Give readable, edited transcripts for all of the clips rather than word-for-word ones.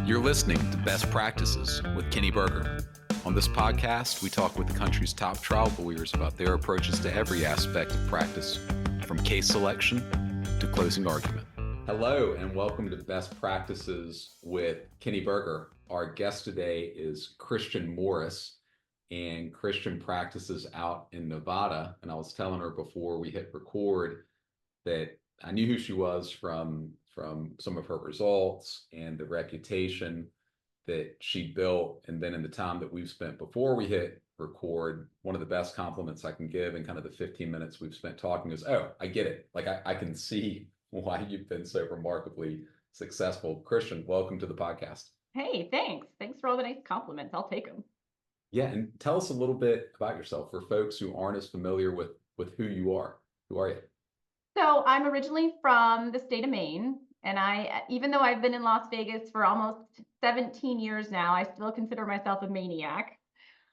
You're listening to Best Practices with Kenny Berger. On this podcast, we talk with the country's top trial lawyers about their approaches to every aspect of practice, from case selection to closing argument. Hello, and welcome to Best Practices with Kenny Berger. Our guest today is Christian Morris, and Christian practices out in Nevada. And I was telling her before we hit record that I knew who she was from some of her results and the reputation that she built. And then in the time that we've spent before we hit record, one of the best compliments I can give in kind of the 15 minutes we've spent talking is, oh, I get it. Like I can see why you've been so remarkably successful. Christian, welcome to the podcast. Hey, thanks. Thanks for all the nice compliments. I'll take them. Yeah, and tell us a little bit about yourself for folks who aren't as familiar with who you are. Who are you? So I'm originally from the state of Maine, and even though I've been in Las Vegas for almost 17 years now, I still consider myself a maniac.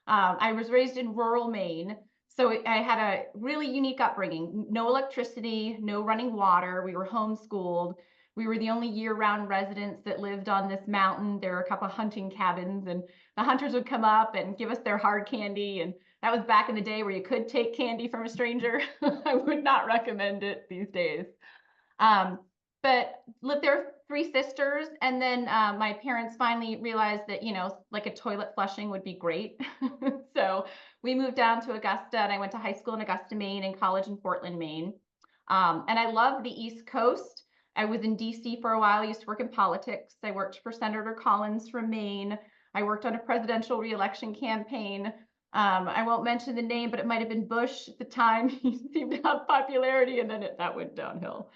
I was raised in rural Maine, so I had a really unique upbringing. No electricity, no running water. We were homeschooled. We were the only year-round residents that lived on this mountain. There were a couple of hunting cabins, and the hunters would come up and give us their hard candy. And that was back in the day where you could take candy from a stranger. I would not recommend it these days. But lived there with 3 sisters. And then my parents finally realized that, like a toilet flushing would be great. So we moved down to Augusta, and I went to high school in Augusta, Maine, and college in Portland, Maine. And I love the East Coast. I was in DC for a while. I used to work in politics. I worked for Senator Collins from Maine. I worked on a presidential reelection campaign. I won't mention the name, but it might have been Bush at the time. He seemed to have popularity, and then that went downhill.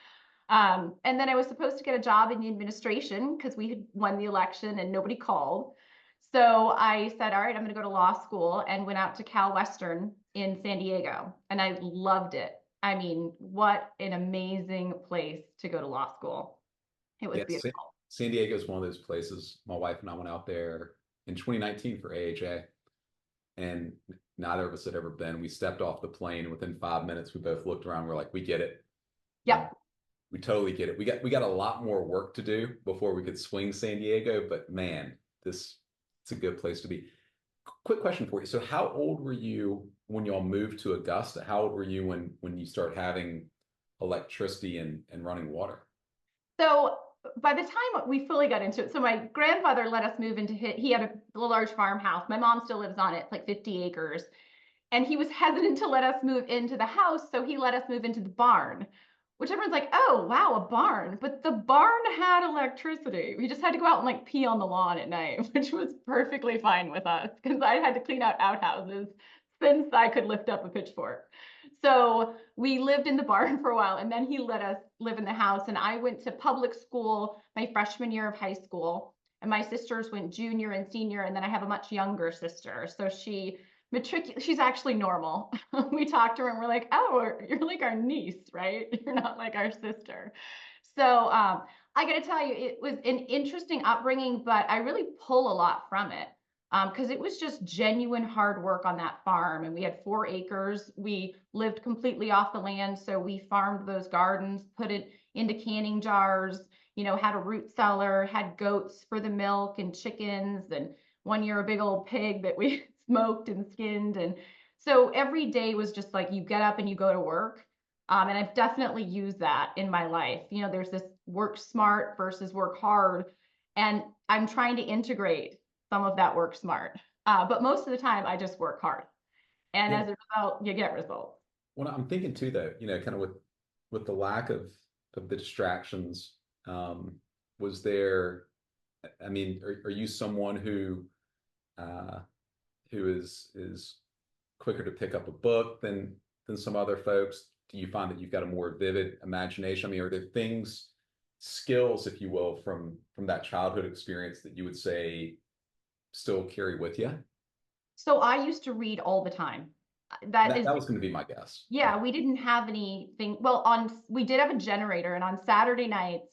And then I was supposed to get a job in the administration because we had won the election and nobody called. So I said, all right, I'm going to go to law school, and went out to Cal Western in San Diego. And I loved it. I mean, what an amazing place to go to law school. It was beautiful. San Diego is one of those places. My wife and I went out there in 2019 for AHA, and neither of us had ever been. We stepped off the plane. Within 5 minutes, we both looked around. We're like, we get it. Yeah. We totally get it. We got a lot more work to do before we could swing San Diego, but man, it's a good place to be. Quick question for you. So how old were you when y'all moved to Augusta? How old were you when you start having electricity and running water? So by the time we fully got into it, so my grandfather let us move into he had a large farmhouse. My mom still lives on it. It's like 50 acres. And he was hesitant to let us move into the house, so he let us move into the barn, which everyone's like, oh, wow, a barn. But the barn had electricity. We just had to go out and like pee on the lawn at night, which was perfectly fine with us because I had to clean out outhouses since I could lift up a pitchfork. So we lived in the barn for a while, and then he let us live in the house. And I went to public school my freshman year of high school, and my sisters went junior and senior. And then I have a much younger sister. So she's actually normal. We talked to her and we're like, oh, you're like our niece, right? You're not like our sister. So I got to tell you, it was an interesting upbringing, but I really pull a lot from it because it was just genuine hard work on that farm. And we had 4 acres. We lived completely off the land. So we farmed those gardens, put it into canning jars, had a root cellar, had goats for the milk and chickens. And one year, a big old pig that we smoked and skinned. And so every day was just like you get up and you go to work. And I've definitely used that in my life. There's this work smart versus work hard. And I'm trying to integrate some of that work smart. But most of the time I just work hard. And as a result, you get results. Well, I'm thinking too, though, kind of with the lack of the distractions, was there, I mean, are you someone who is quicker to pick up a book than some other folks? Do you find that you've got a more vivid imagination? I mean, are there skills, if you will, from that childhood experience that you would say still carry with you? So I used to read all the time. That was going to be my guess. Yeah, we didn't have anything. Well, we did have a generator, and on Saturday nights,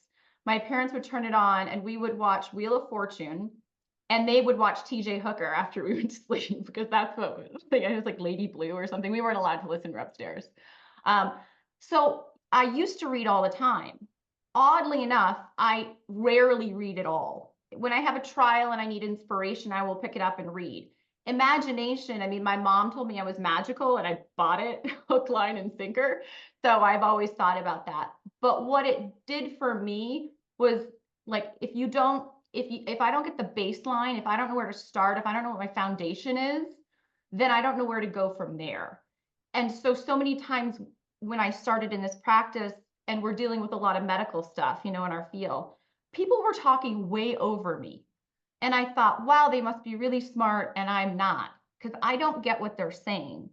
my parents would turn it on, and we would watch Wheel of Fortune. And they would watch TJ Hooker after we went to sleep because that's what it was like Lady Blue or something. We weren't allowed to listen upstairs. So I used to read all the time. Oddly enough, I rarely read at all. when I have a trial and I need inspiration, I will pick it up and read. Imagination, I mean, my mom told me I was magical and I bought it hook, line, and sinker. So I've always thought about that. But what it did for me was like, if I don't get the baseline, if I don't know where to start, if I don't know what my foundation is, then I don't know where to go from there. And so many times when I started in this practice and we're dealing with a lot of medical stuff, in our field, people were talking way over me. And I thought, wow, they must be really smart and I'm not, because I don't get what they're saying.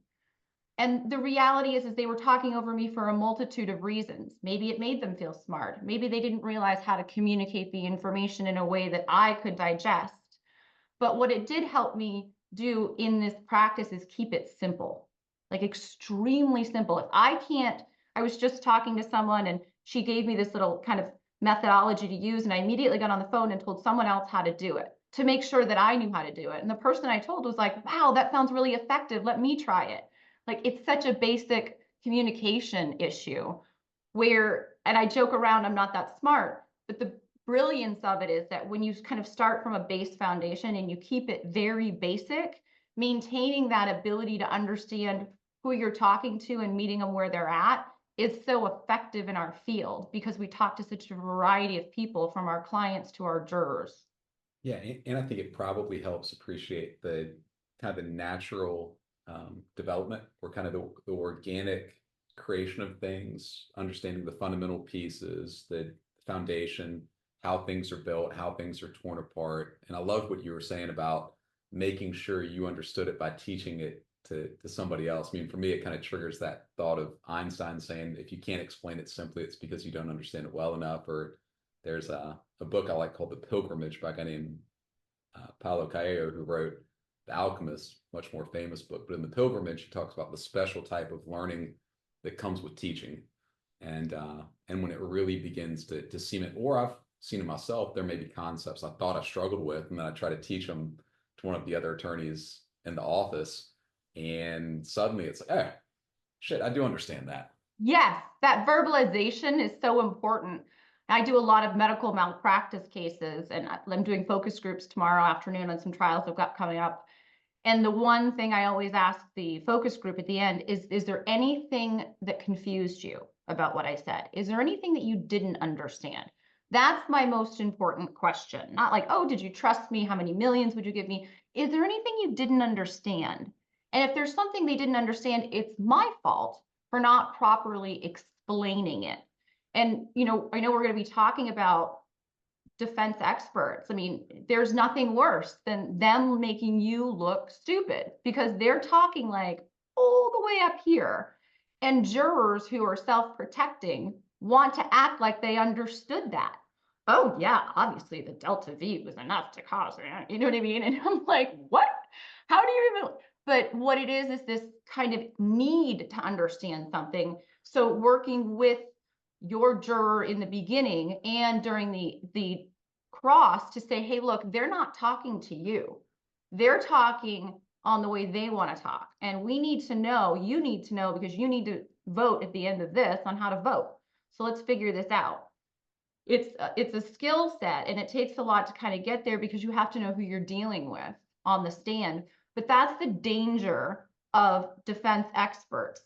And the reality is they were talking over me for a multitude of reasons. Maybe it made them feel smart. Maybe they didn't realize how to communicate the information in a way that I could digest. But what it did help me do in this practice is keep it simple, like extremely simple. If I was just talking to someone and she gave me this little kind of methodology to use, and I immediately got on the phone and told someone else how to do it to make sure that I knew how to do it. And the person I told was like, wow, that sounds really effective. Let me try it. Like, it's such a basic communication issue and I joke around, I'm not that smart, but the brilliance of it is that when you kind of start from a base foundation and you keep it very basic, maintaining that ability to understand who you're talking to and meeting them where they're at is so effective in our field because we talk to such a variety of people, from our clients to our jurors. Yeah, and I think it probably helps appreciate the kind of the natural development, or kind of the organic creation of things, understanding the fundamental pieces, the foundation, how things are built, how things are torn apart. And I love what you were saying about making sure you understood it by teaching it to somebody else. I mean, for me, it kind of triggers that thought of Einstein saying, if you can't explain it simply, it's because you don't understand it well enough. Or there's a book I like called The Pilgrimage by a guy named Paulo Coelho, who wrote The Alchemist, much more famous book. But in The Pilgrimage, he talks about the special type of learning that comes with teaching. And when it really begins to cement, or I've seen it myself, there may be concepts I thought I struggled with, and then I try to teach them to one of the other attorneys in the office, and suddenly it's like, oh, shit, I do understand that. Yes, that verbalization is so important. I do a lot of medical malpractice cases, and I'm doing focus groups tomorrow afternoon on some trials I've got coming up. And the one thing I always ask the focus group at the end is there anything that confused you about what I said? Is there anything that you didn't understand? That's my most important question. Not like, oh, did you trust me? How many millions would you give me? Is there anything you didn't understand? And if there's something they didn't understand, it's my fault for not properly explaining it. And, I know we're going to be talking about defense experts. I mean, there's nothing worse than them making you look stupid because they're talking like all the way up here. And jurors who are self-protecting want to act like they understood that. Oh, yeah, obviously the delta V was enough to cause it. You know what I mean? And I'm like, what? How do you even? But what it is this kind of need to understand something. So working with your juror in the beginning and during the cross to say, hey, look, they're not talking to you. They're talking on the way they want to talk. And we need to know, you need to know, because you need to vote at the end of this on how to vote. So let's figure this out. It's a skill set, and it takes a lot to kind of get there because you have to know who you're dealing with on the stand. But that's the danger of defense experts.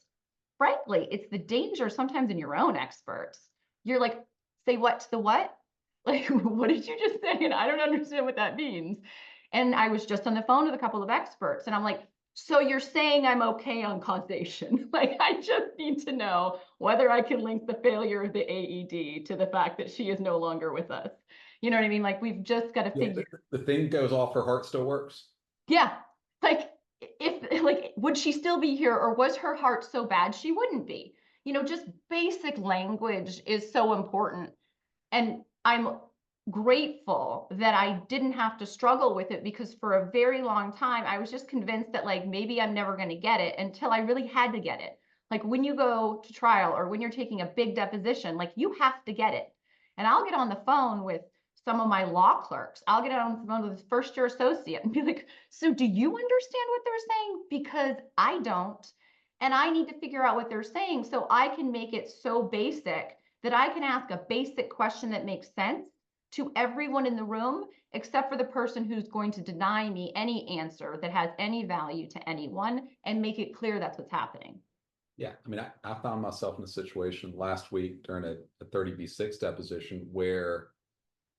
Frankly, it's the danger sometimes in your own experts. You're like, say what to the what? Like, what did you just say? And I don't understand what that means. And I was just on the phone with a couple of experts, and I'm like, so you're saying I'm okay on causation? Like, I just need to know whether I can link the failure of the AED to the fact that she is no longer with us. You know what I mean? Like, we've just got to figure. The thing goes off, her heart still works. Yeah. Like, would she still be here, or was her heart so bad she wouldn't be? Just basic language is so important. And I'm grateful that I didn't have to struggle with it, because for a very long time, I was just convinced that like, maybe I'm never going to get it, until I really had to get it. Like when you go to trial or when you're taking a big deposition, like you have to get it. And I'll get on the phone with some of my law clerks. I'll get on the phone with the first year associate and be like, so do you understand what they're saying? Because I don't. And I need to figure out what they're saying so I can make it so basic that I can ask a basic question that makes sense to everyone in the room, except for the person who's going to deny me any answer that has any value to anyone, and make it clear that's what's happening. Yeah, I mean, I found myself in a situation last week during a 30B6 deposition where,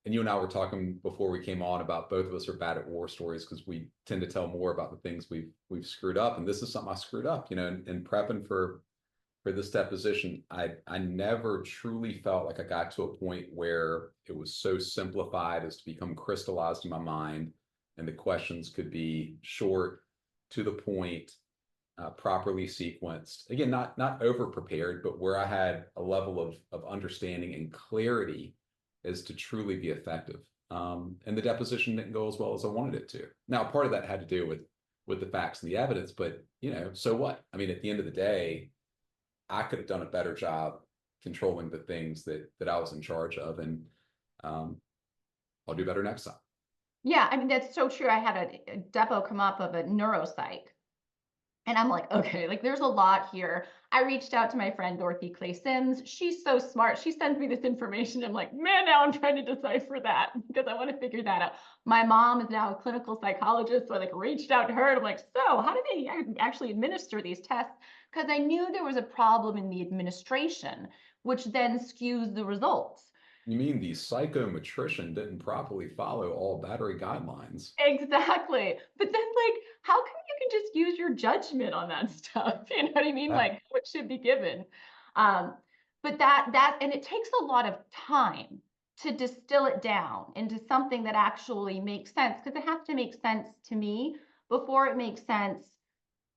and you and I were talking before we came on about both of us are bad at war stories because we tend to tell more about the things we've screwed up, and this is something I screwed up, in prepping for this deposition. I never truly felt like I got to a point where it was so simplified as to become crystallized in my mind, and the questions could be short, to the point, properly sequenced. Again, not over prepared, but where I had a level of understanding and clarity as to truly be effective. And the deposition didn't go as well as I wanted it to. Now, part of that had to do with the facts and the evidence, but so what? I mean, at the end of the day, I could have done a better job controlling the things that I was in charge of, and I'll do better next time. Yeah, I mean, that's so true. I had a depo come up of a neuropsych. And I'm like, okay, like there's a lot here. I reached out to my friend Dorothy Clay Sims. She's so smart. She sends me this information. I'm like, man, now I'm trying to decipher that because I want to figure that out. My mom is now a clinical psychologist. So I like reached out to her and I'm like, so how do they actually administer these tests? Because I knew there was a problem in the administration, which then skews the results. You mean the psychometrician didn't properly follow all battery guidelines? Exactly. But then like, how come you can just use your judgment on that stuff? You know what I mean? Like what should be given. But and it takes a lot of time to distill it down into something that actually makes sense, because it has to make sense to me before it makes sense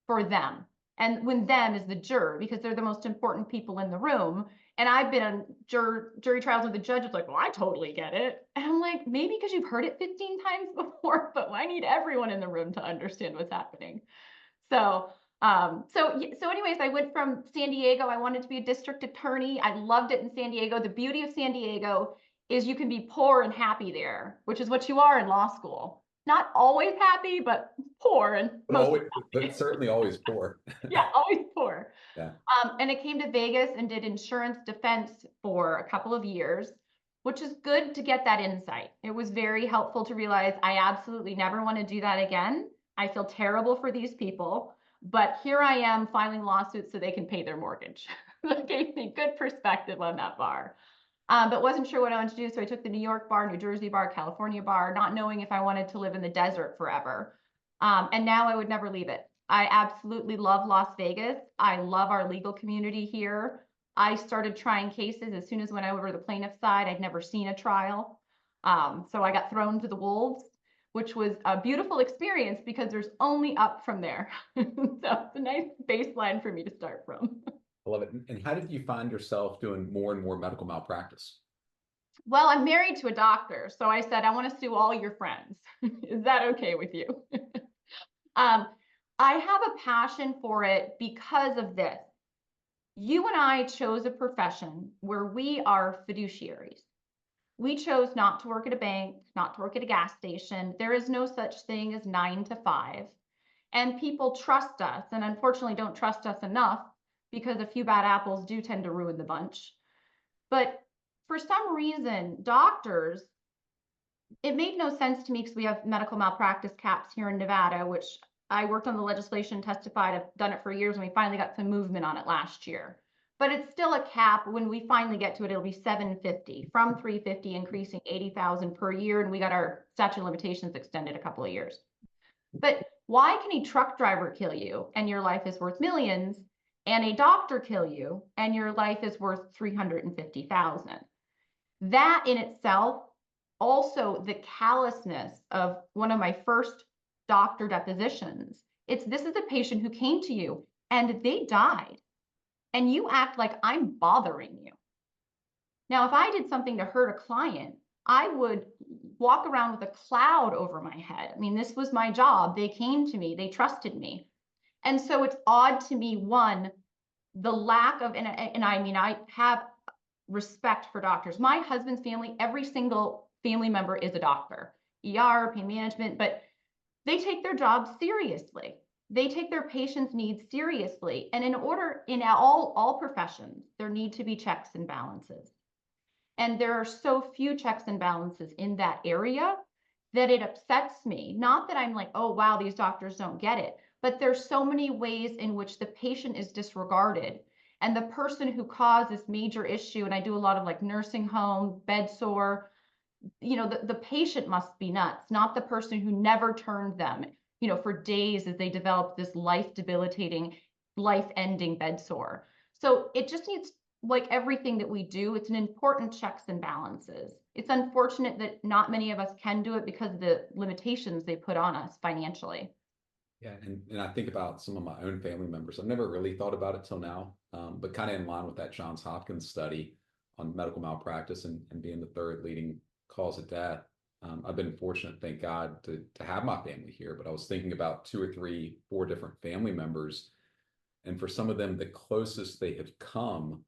for them. And when them is the juror, because they're the most important people in the room. And I've been on jury trials with the judge is like, well, I totally get it. And I'm like, maybe because you've heard it 15 times before, but I need everyone in the room to understand what's happening. So anyways, I went from San Diego. I wanted to be a district attorney. I loved it in San Diego. The beauty of San Diego is you can be poor and happy there, which is what you are in law school. Not always happy, but poor and but certainly always poor. Yeah, always poor. Yeah. And it came to Vegas and did insurance defense for a couple of years, which is good to get that insight. It was very helpful to realize I absolutely never want to do that again. I feel terrible for these people, but here I am filing lawsuits so they can pay their mortgage. That gave me good perspective on that bar. But wasn't sure what I wanted to do. So I took the New York bar, New Jersey bar, California bar, not knowing if I wanted to live in the desert forever. And now I would never leave it. I absolutely love Las Vegas. I love our legal community here. I started trying cases as soon as when I went over to the plaintiff's side. I'd never seen a trial. So I got thrown to the wolves, which was a beautiful experience because there's only up from there. So it's a nice baseline for me to start from. I love it. And how did you find yourself doing more and more medical malpractice? Well, I'm married to a doctor, so I said, I want to sue all your friends. Is that okay with you? I have a passion for it because of this. You and I chose a profession where we are fiduciaries. We chose not to work at a bank, not to work at a gas station. There is no such thing as 9 to 5. And people trust us, and unfortunately don't trust us enough because a few bad apples do tend to ruin the bunch. But for some reason, doctors, it made no sense to me because we have medical malpractice caps here in Nevada, which I worked on the legislation, testified, I've done it for years, and we finally got some movement on it last year. But it's still a cap. When we finally get to it, it'll be 750 from 350, increasing 80,000 per year. And we got our statute of limitations extended a couple of years. But why can a truck driver kill you and your life is worth millions, and a doctor kill you and your life is worth 350,000? That in itself, also the callousness of one of my first doctor depositions. This is a patient who came to you and they died, and you act like I'm bothering you. Now, if I did something to hurt a client, I would walk around with a cloud over my head. I mean, this was my job. They came to me, they trusted me. And so it's odd to me, one, the lack of, and I mean, I have respect for doctors. My husband's family, every single family member is a doctor, ER, pain management, but they take their jobs seriously. They take their patients' needs seriously. And in all professions, there need to be checks and balances. And there are so few checks and balances in that area that it upsets me. Not that I'm like, oh, wow, these doctors don't get it, but there's so many ways in which the patient is disregarded. And the person who caused this major issue, and I do a lot of like nursing home, bed sore, the patient must be nuts, not the person who never turned them, for days as they developed this life debilitating, life ending bed sore. So it just needs, like everything that we do, it's an important checks and balances. It's unfortunate that not many of us can do it because of the limitations they put on us financially. Yeah, and I think about some of my own family members. I've never really thought about it till now, but kind of in line with that Johns Hopkins study on medical malpractice and being the third leading cause of death. I've been fortunate, thank God, to have my family here, but I was thinking about two or three, four different family members. And for some of them, the closest they have come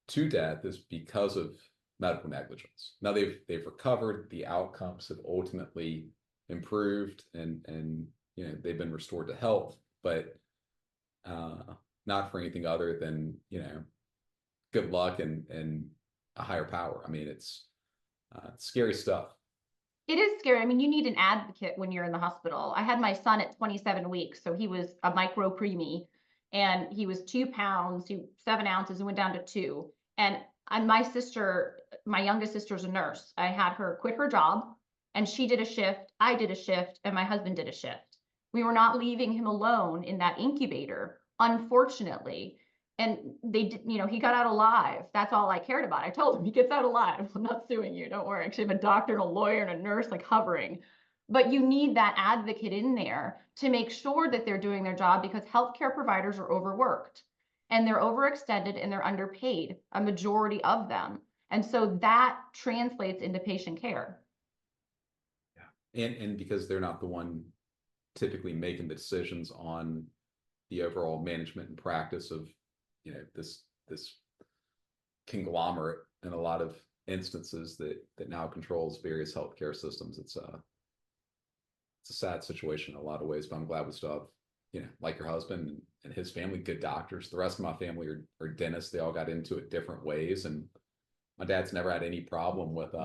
to death is because of medical negligence. Now they've recovered, the outcomes have ultimately improved, and they've been restored to health, but not for anything other than good luck and a higher power. I mean, it's scary stuff. It is scary. I mean, you need an advocate when you're in the hospital. I had my son at 27 weeks, so he was a micro preemie, and he was 2 pounds, 7 ounces, and went down to 2. And my sister, my youngest sister's a nurse. I had her quit her job, and she did a shift. I did a shift, and my husband did a shift. We were not leaving him alone in that incubator, unfortunately. And he got out alive. That's all I cared about. I told him he gets out alive. I'm not suing you. Don't worry. Actually, I have a doctor and a lawyer and a nurse like hovering. But you need that advocate in there to make sure that they're doing their job, because healthcare providers are overworked and they're overextended and they're underpaid, a majority of them. And so that translates into patient care. Yeah. And because they're not the one typically making the decisions on the overall management and practice of this conglomerate in a lot of instances that now controls various healthcare systems. It's a sad situation in a lot of ways, but I'm glad we still have, like your husband and his family, good doctors. The rest of my family are dentists. They all got into it different ways, and my dad's never had any problem with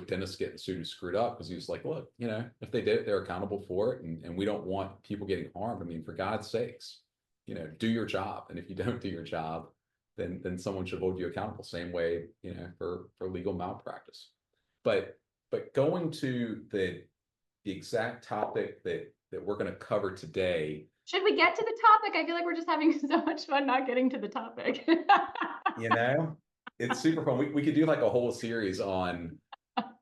dentists getting sued who screwed up, because he was like, look, if they did it, they're accountable for it, and we don't want people getting harmed. I mean, for God's sakes, do your job. And if you don't do your job, then someone should hold you accountable. Same way, for legal malpractice. But going to the exact topic that we're going to cover today. Should we get to the topic? I feel like we're just having so much fun not getting to the topic. It's super fun. We could do like a whole series on,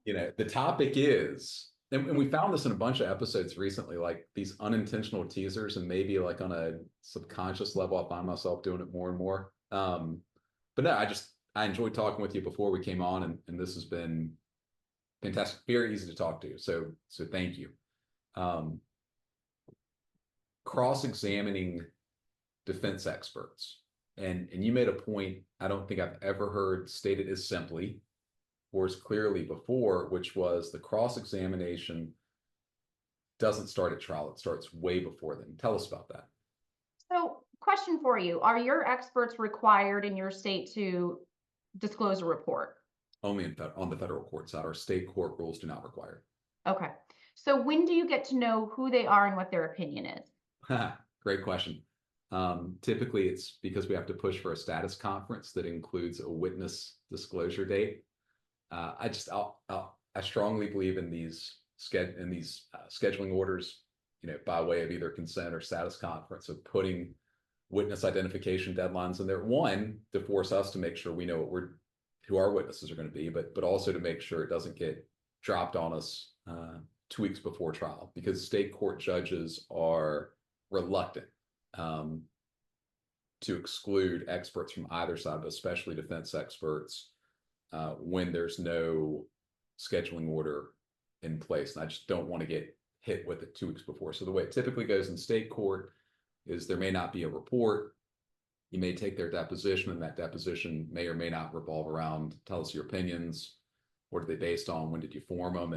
the topic is, and we found this in a bunch of episodes recently, like these unintentional teasers, and maybe like on a subconscious level, I find myself doing it more and more. But no, I enjoyed talking with you before we came on, and this has been fantastic, very easy to talk to. So thank you. Cross-examining defense experts. And you made a point I don't think I've ever heard stated as simply or as clearly before, which was the cross-examination doesn't start at trial. It starts way before then. Tell us about that. So, question for you. Are your experts required in your state to disclose a report? Only on the federal court side. Our state court rules do not require. Okay. So when do you get to know who they are and what their opinion is? Great question. Typically, it's because we have to push for a status conference that includes a witness disclosure date. I strongly believe in these scheduling orders, by way of either consent or status conference, of putting witness identification deadlines in there. One, to force us to make sure we know who our witnesses are going to be, but also to make sure it doesn't get dropped on us 2 weeks before trial, because state court judges are reluctant to exclude experts from either side, but especially defense experts, when there's no scheduling order in place. And I just don't want to get hit with it 2 weeks before. So the way it typically goes in state court is there may not be a report. You may take their deposition, and that deposition may or may not revolve around, tell us your opinions. What are they based on? When did you form them?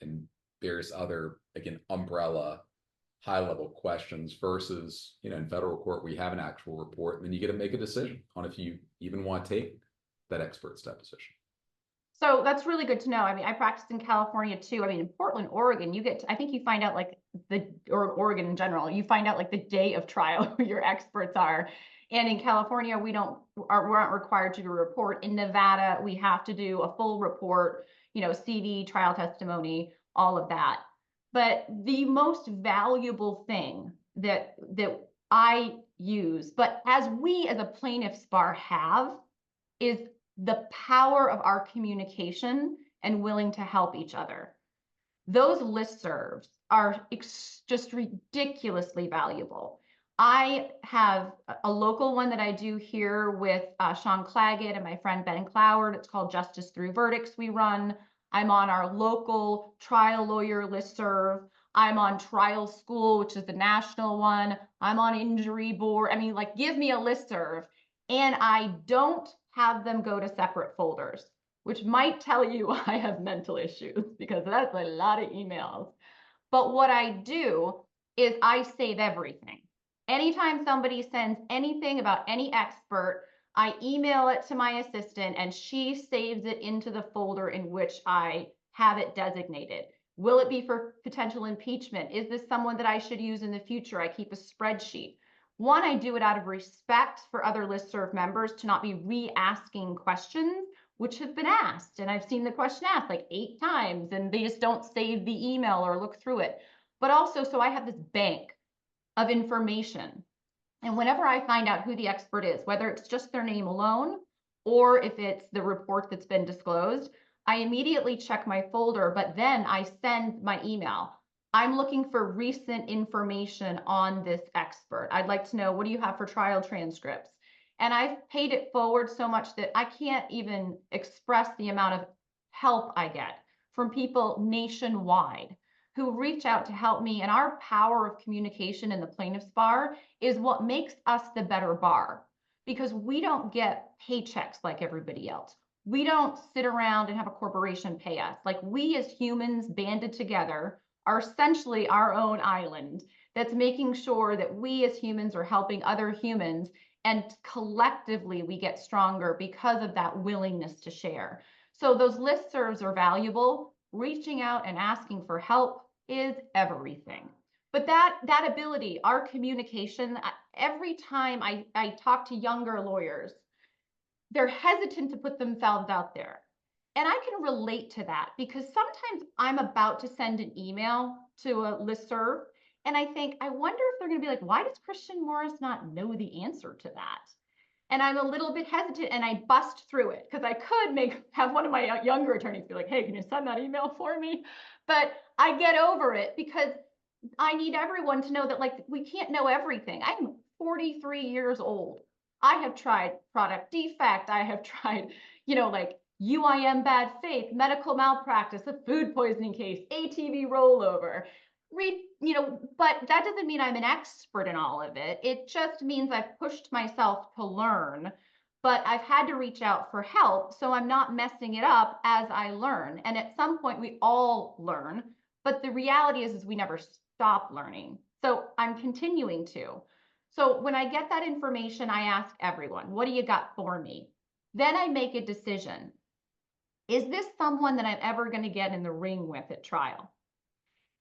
And various other, again, umbrella high-level questions, versus, in federal court, we have an actual report, and then you get to make a decision on if you even want to take that expert's deposition. So that's really good to know. I mean, I practiced in California too. I mean, in Portland, Oregon, you get to, I think you find out like or Oregon in general, you find out like the day of trial who your experts are. And in California, we aren't required to do a report. In Nevada, we have to do a full report, CV, trial testimony, all of that. But the most valuable thing that I use, but as we as a plaintiff's bar have, is the power of our communication and willing to help each other. Those listservs are just ridiculously valuable. I have a local one that I do here with Sean Claggett and my friend Ben Cloward. It's called Justice Through Verdicts we run. I'm on our local trial lawyer listserv. I'm on Trial School, which is the national one. I'm on Injury Board. I mean, like, give me a listserv. And I don't have them go to separate folders, which might tell you I have mental issues because that's a lot of emails. But what I do is I save everything. Anytime somebody sends anything about any expert, I email it to my assistant and she saves it into the folder in which I have it designated. Will it be for potential impeachment? Is this someone that I should use in the future? I keep a spreadsheet. One, I do it out of respect for other listserv members to not be re-asking questions which have been asked. And I've seen the question asked like 8 times and they just don't save the email or look through it. But also, so I have this bank of information. And whenever I find out who the expert is, whether it's just their name alone, or if it's the report that's been disclosed, I immediately check my folder, but then I send my email. I'm looking for recent information on this expert. I'd like to know, what do you have for trial transcripts? And I've paid it forward so much that I can't even express the amount of help I get from people nationwide who reach out to help me. And our power of communication in the plaintiff's bar is what makes us the better bar, because we don't get paychecks like everybody else. We don't sit around and have a corporation pay us. Like, we as humans banded together are essentially our own island that's making sure that we as humans are helping other humans, and collectively we get stronger because of that willingness to share. So those listservs are valuable. Reaching out and asking for help is everything. But that ability, our communication, every time I talk to younger lawyers, they're hesitant to put themselves out there. And I can relate to that because sometimes I'm about to send an email to a listserv and I think, I wonder if they're going to be like, why does Christian Morris not know the answer to that? And I'm a little bit hesitant and I bust through it because I could have one of my younger attorneys be like, hey, can you send that email for me? But I get over it because I need everyone to know that, like, we can't know everything. I'm 43 years old. I have tried product defect. I have tried, like UIM bad faith, medical malpractice, a food poisoning case, ATV rollover. But that doesn't mean I'm an expert in all of it. It just means I've pushed myself to learn, but I've had to reach out for help so I'm not messing it up as I learn. And at some point we all learn, but the reality is we never stop learning. So I'm continuing to. So when I get that information, I ask everyone, what do you got for me? Then I make a decision. Is this someone that I'm ever going to get in the ring with at trial?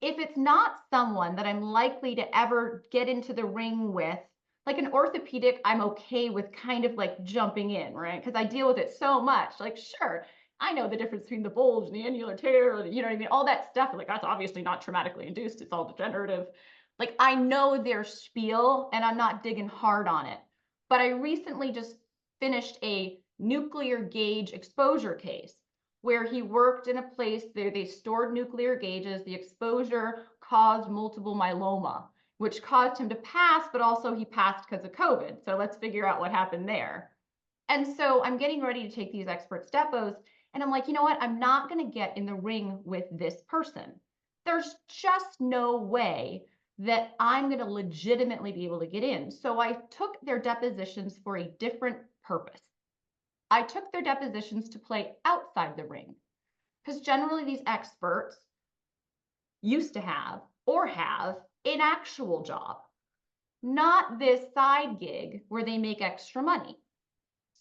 If it's not someone that I'm likely to ever get into the ring with, like an orthopedic, I'm okay with kind of like jumping in, right? Because I deal with it so much. Like, sure, I know the difference between the bulge and the annular tear, or you know what I mean? All that stuff, like, that's obviously not traumatically induced. It's all degenerative. Like, I know their spiel and I'm not digging hard on it. But I recently just finished a nuclear gauge exposure case where he worked in a place where they stored nuclear gauges. The exposure caused multiple myeloma, which caused him to pass, but also he passed because of COVID. So let's figure out what happened there. And so I'm getting ready to take these experts depos, and I'm like, you know what? I'm not going to get in the ring with this person. There's just no way that I'm going to legitimately be able to get in. So I took their depositions for a different purpose. I took their depositions to play outside the ring, because generally these experts used to have or have an actual job, not this side gig where they make extra money.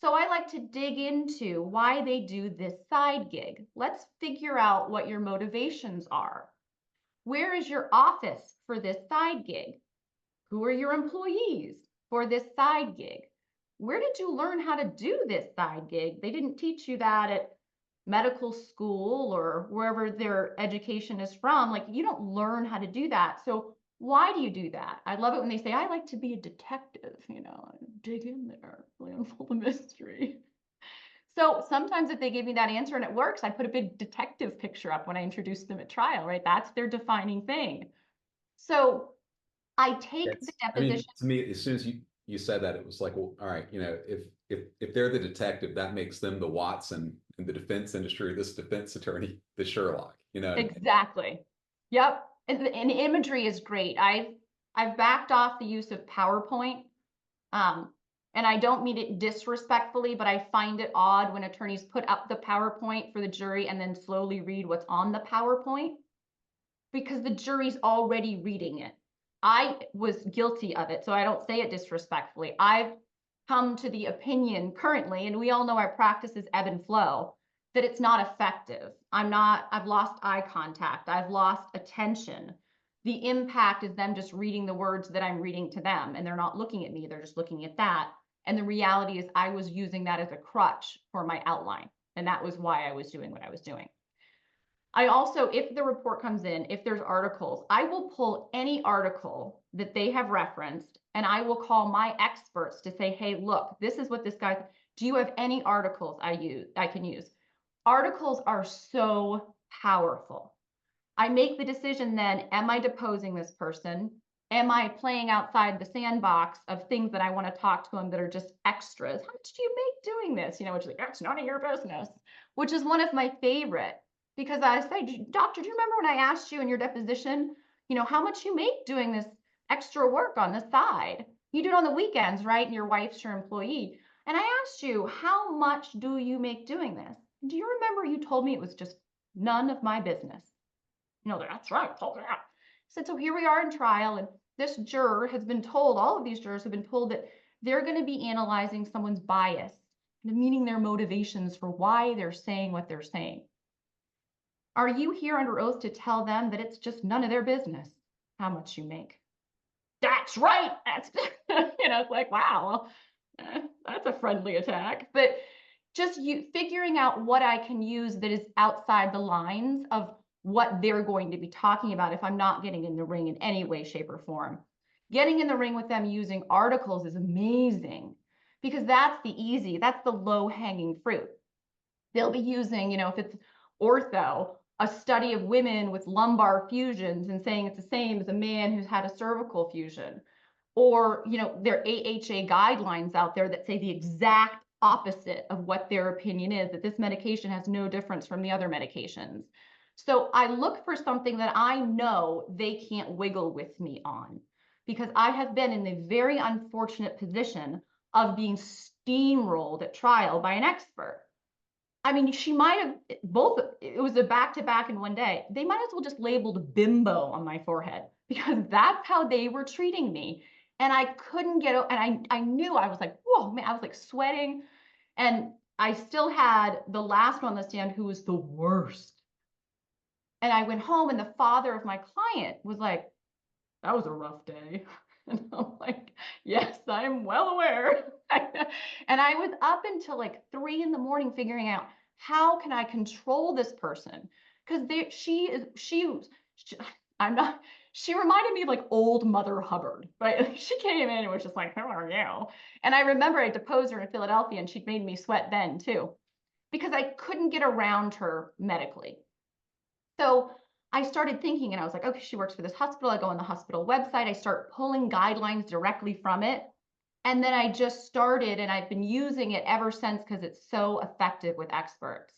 So I like to dig into why they do this side gig. Let's figure out what your motivations are. Where is your office for this side gig? Who are your employees for this side gig? Where did you learn how to do this side gig? They didn't teach you that at medical school or wherever their education is from. Like, you don't learn how to do that. So why do you do that? I love it when they say, I like to be a detective, and dig in there, really unfold the mystery. So sometimes if they give me that answer and it works, I put a big detective picture up when I introduce them at trial, right? That's their defining thing. So I take the I mean, deposition. to me, as soon as you said that, it was like, well, all right, if they're the detective, that makes them the Watson in the defense industry, this defense attorney, the Sherlock, Exactly. Yep. And the imagery is great. I've backed off the use of PowerPoint. Um, and I don't mean it disrespectfully, but I find it odd when attorneys put up the PowerPoint for the jury and then slowly read what's on the PowerPoint because the jury's already reading it. I was guilty of it, so I don't say it disrespectfully. I've come to the opinion currently, and we all know our practices ebb and flow, that it's not effective. I've lost eye contact. I've lost attention. The impact is them just reading the words that I'm reading to them, and they're not looking at me, they're just looking at that. And the reality is I was using that as a crutch for my outline. And that was why I was doing what I was doing. I also, if the report comes in, if there's articles, I will pull any article that they have referenced and I will call my experts to say, hey, look, this is what this guy, do you have any articles I can use? Articles are so powerful. I make the decision then, am I deposing this person? Am I playing outside the sandbox of things that I want to talk to them that are just extras? How much do you make doing this? Which is like, that's none of your business, which is one of my favorite. Because I say, doctor, do you remember when I asked you in your deposition, how much you make doing this extra work on the side? You do it on the weekends, right? And your wife's your employee. And I asked you, how much do you make doing this? Do you remember you told me it was just none of my business? That's right. I told her that. I said, so here we are in trial, and this juror has been told, all of these jurors have been told that they're going to be analyzing someone's bias, meaning their motivations for why they're saying what they're saying. Are you here under oath to tell them that it's just none of their business how much you make? That's right. That's, it's like, wow, that's a friendly attack. But just figuring out what I can use that is outside the lines of what they're going to be talking about if I'm not getting in the ring in any way, shape, or form. Getting in the ring with them using articles is amazing because that's the low-hanging fruit. They'll be using, if it's ortho, a study of women with lumbar fusions and saying it's the same as a man who's had a cervical fusion. Or, there are AHA guidelines out there that say the exact opposite of what their opinion is, that this medication has no difference from the other medications. So I look for something that I know they can't wiggle with me on, because I have been in the very unfortunate position of being steamrolled at trial by an expert. I mean, she might have both, it was a back-to-back in one day. They might as well just labeled bimbo on my forehead because that's how they were treating me. And I couldn't get, and I knew, I was like, whoa, man, I was like sweating. And I still had the last one on the stand who was the worst. And I went home and the father of my client was like, that was a rough day. And I'm like, yes, I'm well aware. And I was up until like 3 a.m. figuring out how can I control this person? Because she reminded me of like old Mother Hubbard, right? She came in and was just like, who are you? And I remember I deposed her in Philadelphia and she'd made me sweat then too, because I couldn't get around her medically. So I started thinking and I was like, okay, she works for this hospital. I go on the hospital website. I start pulling guidelines directly from it. And then I just started, and I've been using it ever since because it's so effective with experts.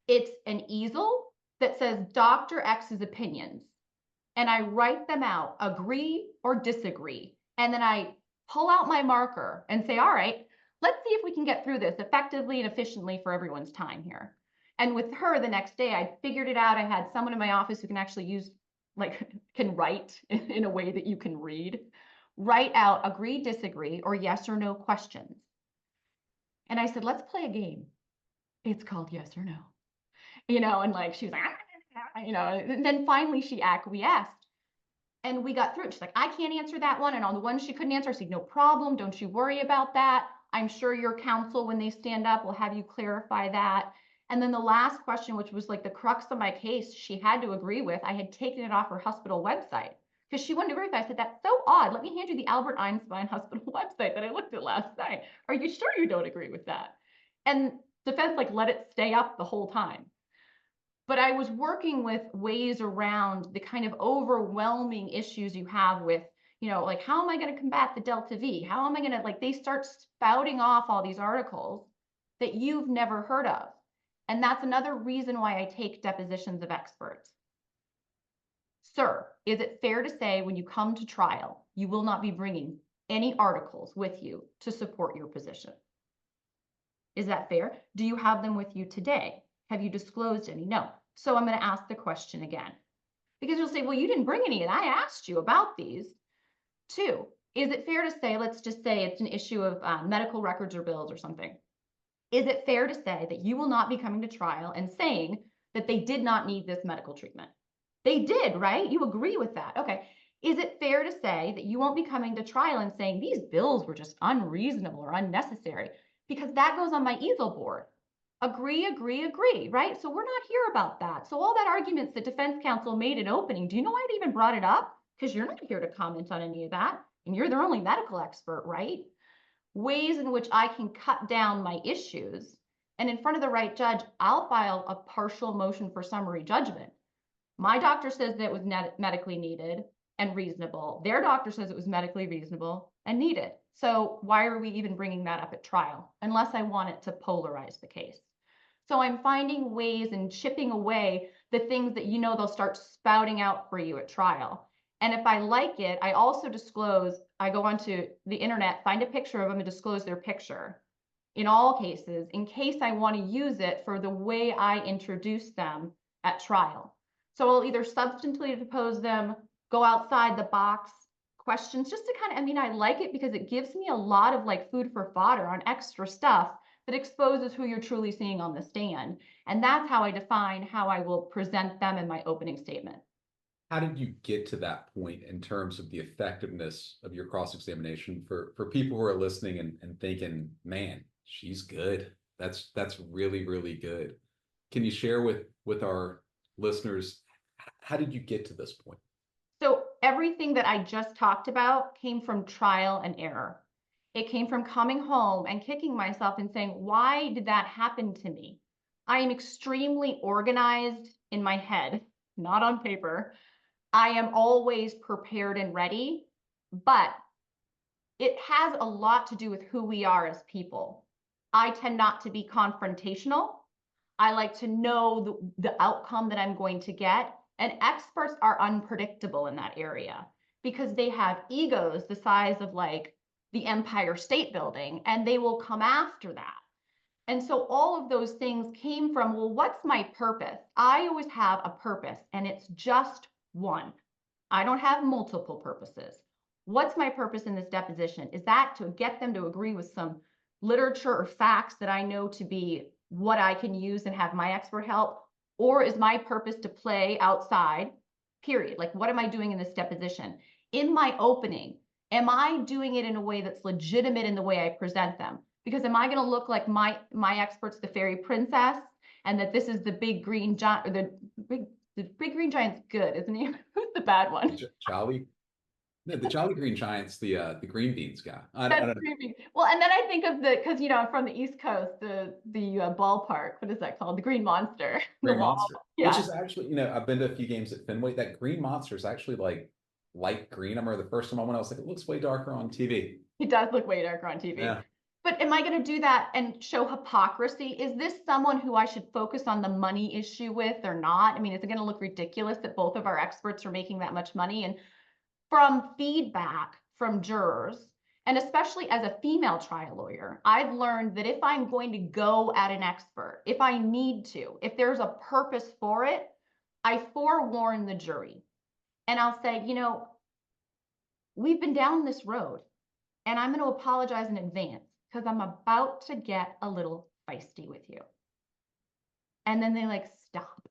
It's an easel that says Dr. X's opinions. And I write them out, agree or disagree. And then I pull out my marker and say, all right, let's see if we can get through this effectively and efficiently for everyone's time here. And with her the next day, I figured it out. I had someone in my office who can actually use, can write in a way that you can read. Write out agree, disagree, or yes or no questions. And I said, let's play a game. It's called yes or no. And like she was like, and then finally she acquiesced. And we got through it. She's like, I can't answer that one. And on the one she couldn't answer, I said, no problem. Don't you worry about that. I'm sure your counsel, when they stand up, will have you clarify that. And then the last question, which was like the crux of my case, she had to agree with. I had taken it off her hospital website because she wouldn't agree with it. I said, that's so odd. Let me hand you the Albert Einstein Hospital website that I looked at last night. Are you sure you don't agree with that? And defense like let it stay up the whole time. But I was working with ways around the kind of overwhelming issues you have with, like, how am I going to combat the Delta V? How am I going to, like, they start spouting off all these articles that you've never heard of. And that's another reason why I take depositions of experts. Sir, is it fair to say when you come to trial, you will not be bringing any articles with you to support your position? Is that fair? Do you have them with you today? Have you disclosed any? No. So I'm going to ask the question again. Because you'll say, well, you didn't bring any, and I asked you about these. 2, is it fair to say, let's just say it's an issue of medical records or bills or something. Is it fair to say that you will not be coming to trial and saying that they did not need this medical treatment? They did, right? You agree with that. Okay. Is it fair to say that you won't be coming to trial and saying these bills were just unreasonable or unnecessary? Because that goes on my easel board. Agree, agree, agree, right? So we're not here about that. So all that arguments that defense counsel made in opening, do you know why I even brought it up? Because you're not here to comment on any of that. And you're their only medical expert, right? Ways in which I can cut down my issues. And in front of the right judge, I'll file a partial motion for summary judgment. My doctor says that it was medically needed and reasonable. Their doctor says it was medically reasonable and needed. So why are we even bringing that up at trial? Unless I want it to polarize the case. So I'm finding ways and chipping away the things that they'll start spouting out for you at trial. And if I like it, I also disclose, I go onto the internet, find a picture of them and disclose their picture in all cases, in case I want to use it for the way I introduce them at trial. So I'll either substantively depose them, go outside the box questions, just to kind of, I like it because it gives me a lot of like food for fodder on extra stuff that exposes who you're truly seeing on the stand. And that's how I define how I will present them in my opening statement. How did you get to that point in terms of the effectiveness of your cross-examination for people who are listening and thinking, man, she's good. That's really, really good. Can you share with our listeners, how did you get to this point? So everything that I just talked about came from trial and error. It came from coming home and kicking myself and saying, why did that happen to me? I am extremely organized in my head, not on paper. I am always prepared and ready, but it has a lot to do with who we are as people. I tend not to be confrontational. I like to know the outcome that I'm going to get. And experts are unpredictable in that area because they have egos the size of like the Empire State Building, and they will come after that. And so all of those things came from, well, what's my purpose? I always have a purpose, and it's just one. I don't have multiple purposes. What's my purpose in this deposition? Is that to get them to agree with some literature or facts that I know to be what I can use and have my expert help? Or is my purpose to play outside, period? Like, what am I doing in this deposition? In my opening, am I doing it in a way that's legitimate in the way I present them? Because am I going to look like my expert's the fairy princess and that this is the big green giant, or the big green giant's good, isn't he? Who's the bad one? Jolly. No, the Jolly Green Giant's the green beans guy. I don't know. Well, and then I think of because I'm from the East Coast, the ballpark. What is that called? The Green Monster. Green Monster, yeah. Which is actually, I've been to a few games at Fenway. That Green Monster is actually like light green. I remember the first time I went, I was like, it looks way darker on TV. It does look way darker on TV. Yeah. But am I going to do that and show hypocrisy? Is this someone who I should focus on the money issue with or not? Is it going to look ridiculous that both of our experts are making that much money? And from feedback from jurors, and especially as a female trial lawyer, I've learned that if I'm going to go at an expert, if I need to, if there's a purpose for it, I forewarn the jury. And I'll say, we've been down this road, and I'm going to apologize in advance because I'm about to get a little feisty with you. And then they like stop,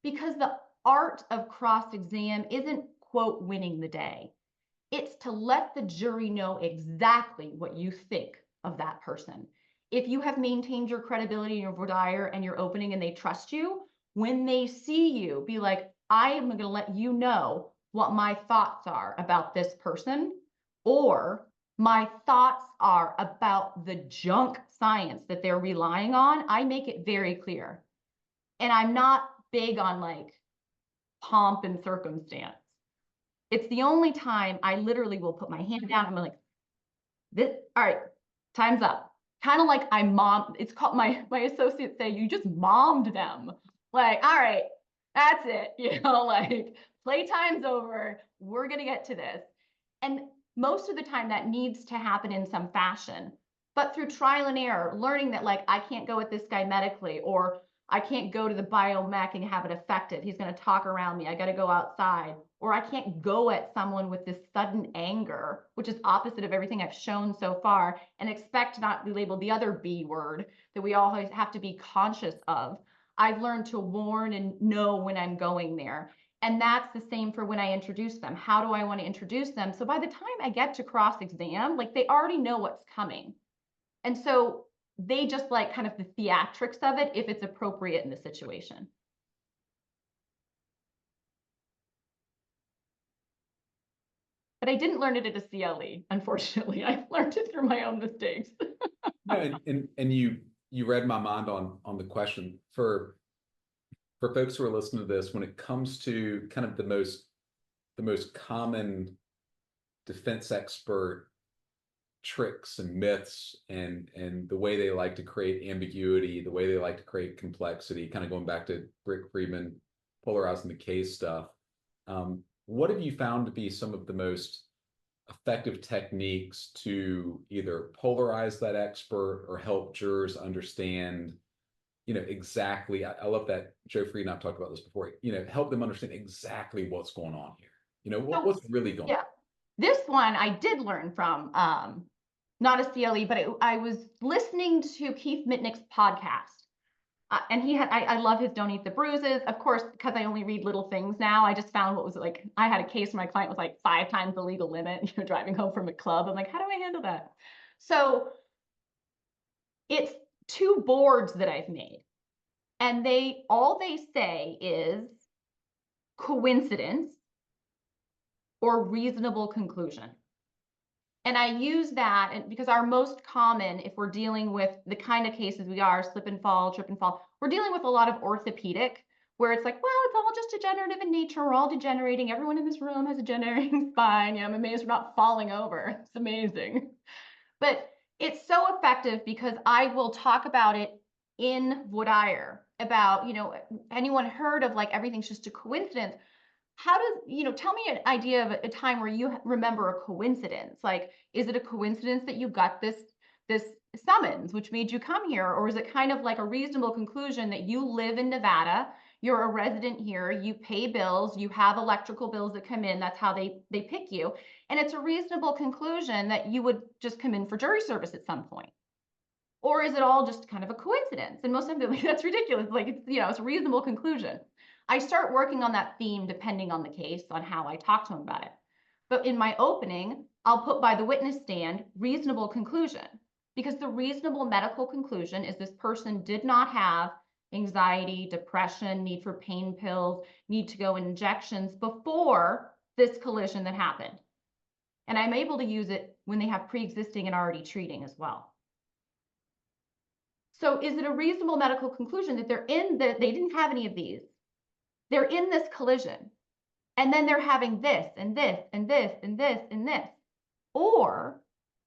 because the art of cross-exam isn't, quote, winning the day. It's to let the jury know exactly what you think of that person. If you have maintained your credibility in your voir dire and your opening and they trust you, when they see you, be like, I am going to let you know what my thoughts are about this person, or my thoughts are about the junk science that they're relying on. I make it very clear. And I'm not big on like pomp and circumstance. It's the only time I literally will put my hand down. I'm like, this, all right, time's up. Kind of like it's called, my associates say, you just mommed them. Like, all right, that's it. Like playtime's over. We're going to get to this. And most of the time that needs to happen in some fashion, but through trial and error, learning that like, I can't go with this guy medically, or I can't go to the biomech and have it effective. He's going to talk around me. I got to go outside. Or I can't go at someone with this sudden anger, which is opposite of everything I've shown so far, and expect not to be labeled the other B word that we always have to be conscious of. I've learned to warn and know when I'm going there. And that's the same for when I introduce them. How do I want to introduce them? So by the time I get to cross-exam, like they already know what's coming. And so they just like kind of the theatrics of it if it's appropriate in the situation. But I didn't learn it at a CLE, unfortunately. I learned it through my own mistakes. No, and you read my mind on the question. For folks who are listening to this, when it comes to kind of the most common defense expert tricks and myths and the way they like to create ambiguity, the way they like to create complexity, kind of going back to Rick Friedman polarizing the case stuff. What have you found to be some of the most effective techniques to either polarize that expert or help jurors understand, exactly, I love that Joe Fried and I've talked about this before, help them understand exactly what's going on here. What's really going on. This one I did learn from, not a CLE, but I was listening to Keith Mitnick's podcast. And I love his Don't Eat the Bruises. Of course, because I only read little things now, I just found what was like, I had a case where my client was like 5 times the legal limit, driving home from a club. I'm like, how do I handle that? So it's 2 boards that I've made. And all they say is coincidence or reasonable conclusion. And I use that because our most common, if we're dealing with the kind of cases we are, slip and fall, trip and fall, we're dealing with a lot of orthopedic, where it's like, well, it's all just degenerative in nature. We're all degenerating. Everyone in this room has a degenerating spine. I'm amazed we're not falling over. It's amazing. But it's so effective because I will talk about it in voir dire about, anyone heard of like everything's just a coincidence? How does, tell me an idea of a time where you remember a coincidence. Like, is it a coincidence that you got this summons, which made you come here? Or is it kind of like a reasonable conclusion that you live in Nevada, you're a resident here, you pay bills, you have electrical bills that come in, that's how they pick you. And it's a reasonable conclusion that you would just come in for jury service at some point. Or is it all just kind of a coincidence? And most of them, like, that's ridiculous. Like, it's a reasonable conclusion. I start working on that theme depending on the case, on how I talk to them about it. But in my opening, I'll put by the witness stand, reasonable conclusion, because the reasonable medical conclusion is this person did not have anxiety, depression, need for pain pills, need to go injections before this collision that happened. And I'm able to use it when they have pre-existing and already treating as well. So is it a reasonable medical conclusion that they didn't have any of these? They're in this collision, and then they're having this and this and this and this and this. Or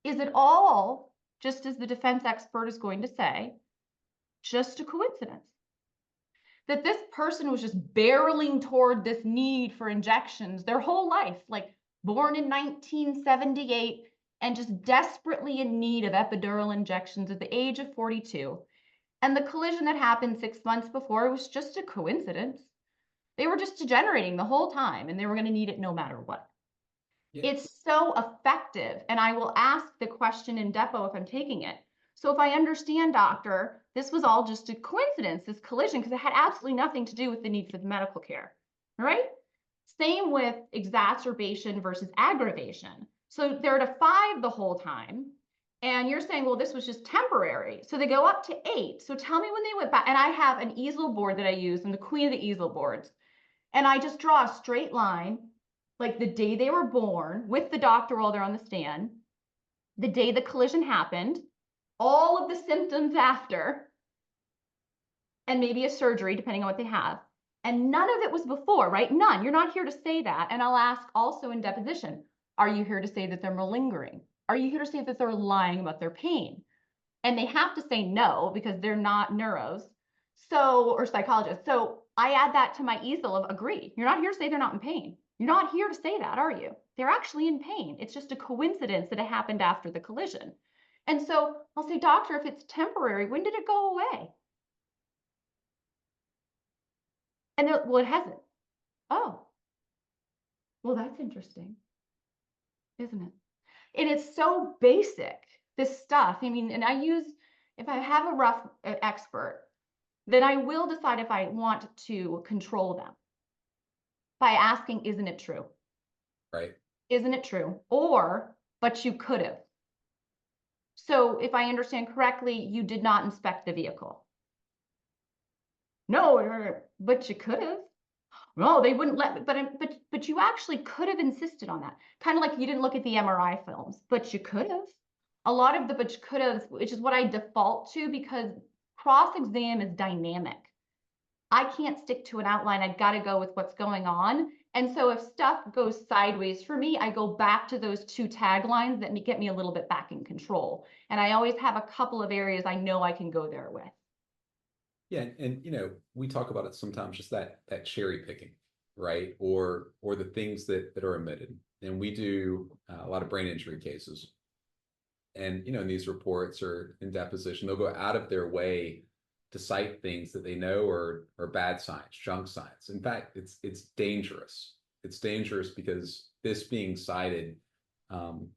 is it all, just as the defense expert is going to say, just a coincidence? That this person was just barreling toward this need for injections their whole life, like born in 1978 and just desperately in need of epidural injections at the age of 42. And the collision that happened 6 months before was just a coincidence. They were just degenerating the whole time, and they were going to need it no matter what. Yeah. It's so effective. And I will ask the question in depo if I'm taking it. So if I understand, doctor, this was all just a coincidence, this collision, because it had absolutely nothing to do with the need for the medical care. All right. Same with exacerbation versus aggravation. So they're at a 5 the whole time. And you're saying, well, this was just temporary. So they go up to 8. So tell me when they went back. And I have an easel board that I use. I'm the queen of the easel boards. And I just draw a straight line, like the day they were born with the doctor while they're on the stand, the day the collision happened, all of the symptoms after, and maybe a surgery, depending on what they have. And none of it was before, right? None. You're not here to say that. And I'll ask also in deposition, are you here to say that they're malingering? Are you here to say that they're lying about their pain? And they have to say no because they're not neuros. So, or psychologists. So I add that to my easel of agree. You're not here to say they're not in pain. You're not here to say that, are you? They're actually in pain. It's just a coincidence that it happened after the collision. And so I'll say, doctor, if it's temporary, when did it go away? And they're, well, it hasn't. Oh, well, that's interesting, isn't it? And it's so basic, this stuff. I mean, and I use, if I have a rough expert, then I will decide if I want to control them by asking, isn't it true? Right. Isn't it true? Or, but you could have. So if I understand correctly, you did not inspect the vehicle. No, but you could have. No, they wouldn't let me, but you actually could have insisted on that. Kind of like you didn't look at the MRI films, but you could have. A lot of the but you could have, which is what I default to because cross-exam is dynamic. I can't stick to an outline. I've got to go with what's going on. And so if stuff goes sideways for me, I go back to those 2 taglines that get me a little bit back in control. And I always have a couple of areas I know I can go there with. Yeah, and we talk about it sometimes, just that cherry picking, right? Or the things that are omitted. And we do a lot of brain injury cases. And in these reports or in deposition, they'll go out of their way to cite things that they know are bad science, junk science. In fact, it's dangerous. It's dangerous because this being cited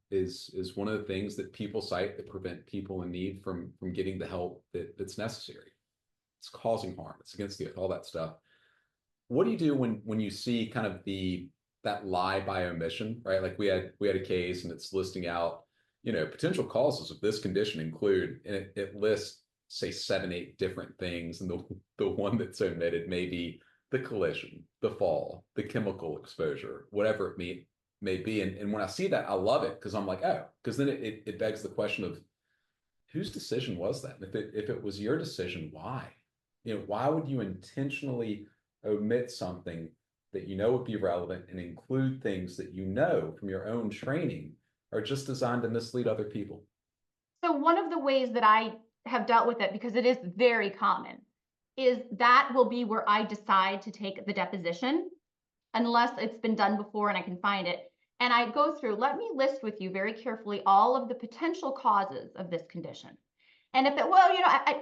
is one of the things that people cite that prevent people in need from getting the help that's necessary. It's causing harm. It's against the all that stuff. What do you do when you see kind of that lie by omission, right? Like we had a case and it's listing out, potential causes of this condition include, and it lists, say 7, 8 different things, and the one that's omitted may be the collision, the fall, the chemical exposure, whatever it may be. And when I see that, I love it because I'm like, oh, because then it begs the question of whose decision was that? And if it was your decision, why? Why would you intentionally omit something that would be relevant and include things that from your own training are just designed to mislead other people? So one of the ways that I have dealt with it, because it is very common, is that will be where I decide to take the deposition, unless it's been done before and I can find it. And I go through, let me list with you very carefully all of the potential causes of this condition. And if it, well,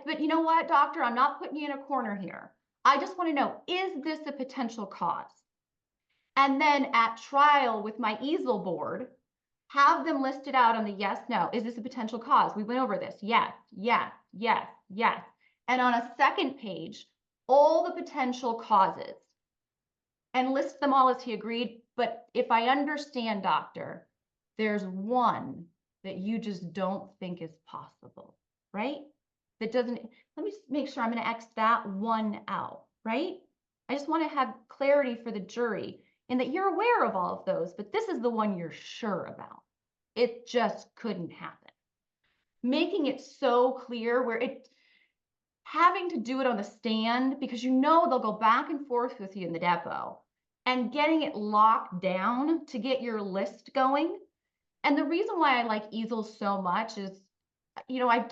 but you know what, doctor, I'm not putting you in a corner here. I just want to know, is this a potential cause? And then at trial with my easel board, have them listed out on the yes, no. Is this a potential cause? We went over this. Yes, yes, yes, yes. And on a second page, all the potential causes and list them all as he agreed. But if I understand, doctor, there's one that you just don't think is possible, right? That doesn't, let me just make sure I'm going to X that one out, right? I just want to have clarity for the jury in that you're aware of all of those, but this is the one you're sure about. It just couldn't happen. Making it so clear where having to do it on the stand because they'll go back and forth with you in the depot and getting it locked down to get your list going. And the reason why I like easels so much is, I've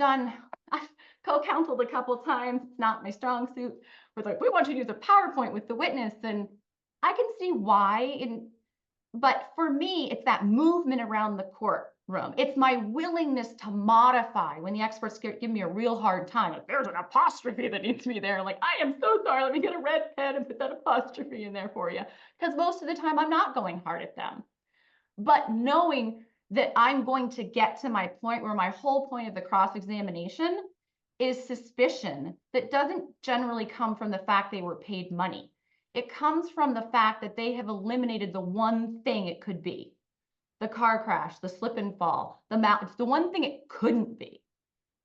co-counseled a couple of times. It's not my strong suit. We're like, we want you to use a PowerPoint with the witness. And I can see why. But for me, it's that movement around the courtroom. It's my willingness to modify when the experts give me a real hard time. Like, there's an apostrophe that needs to be there. Like, I am so sorry. Let me get a red pen and put that apostrophe in there for you. Because most of the time, I'm not going hard at them. But knowing that I'm going to get to my point where my whole point of the cross-examination is suspicion that doesn't generally come from the fact they were paid money. It comes from the fact that they have eliminated the one thing it could be. The car crash, the slip and fall, the mountain. It's the one thing it couldn't be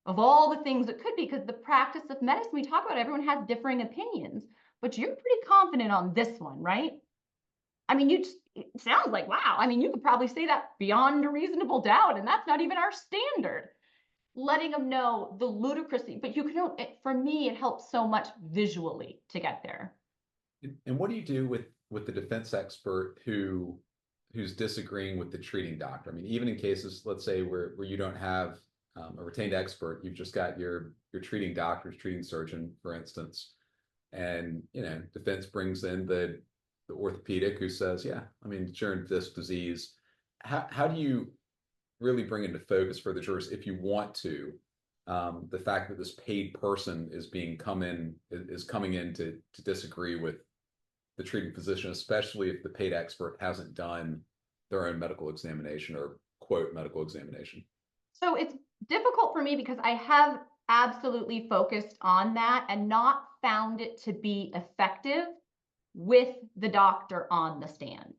of all the things it could be, because the practice of medicine, we talk about, everyone has differing opinions, but you're pretty confident on this one, right? I mean, it sounds like, wow. I mean, you could probably say that beyond a reasonable doubt, and that's not even our standard. Letting them know the ludicrousy, but you can, for me, it helps so much visually to get there. And what do you do with the defense expert who's disagreeing with the treating doctor? I mean, even in cases, let's say where you don't have a retained expert, you've just got your treating doctor, treating surgeon, for instance, and defense brings in the orthopedic who says, yeah, I mean, it's your disc disease. How do you really bring into focus for the jurors, if you want to, the fact that this paid person is coming in to disagree with the treating physician, especially if the paid expert hasn't done their own medical examination or quote medical examination? So it's difficult for me because I have absolutely focused on that and not found it to be effective with the doctor on the stand.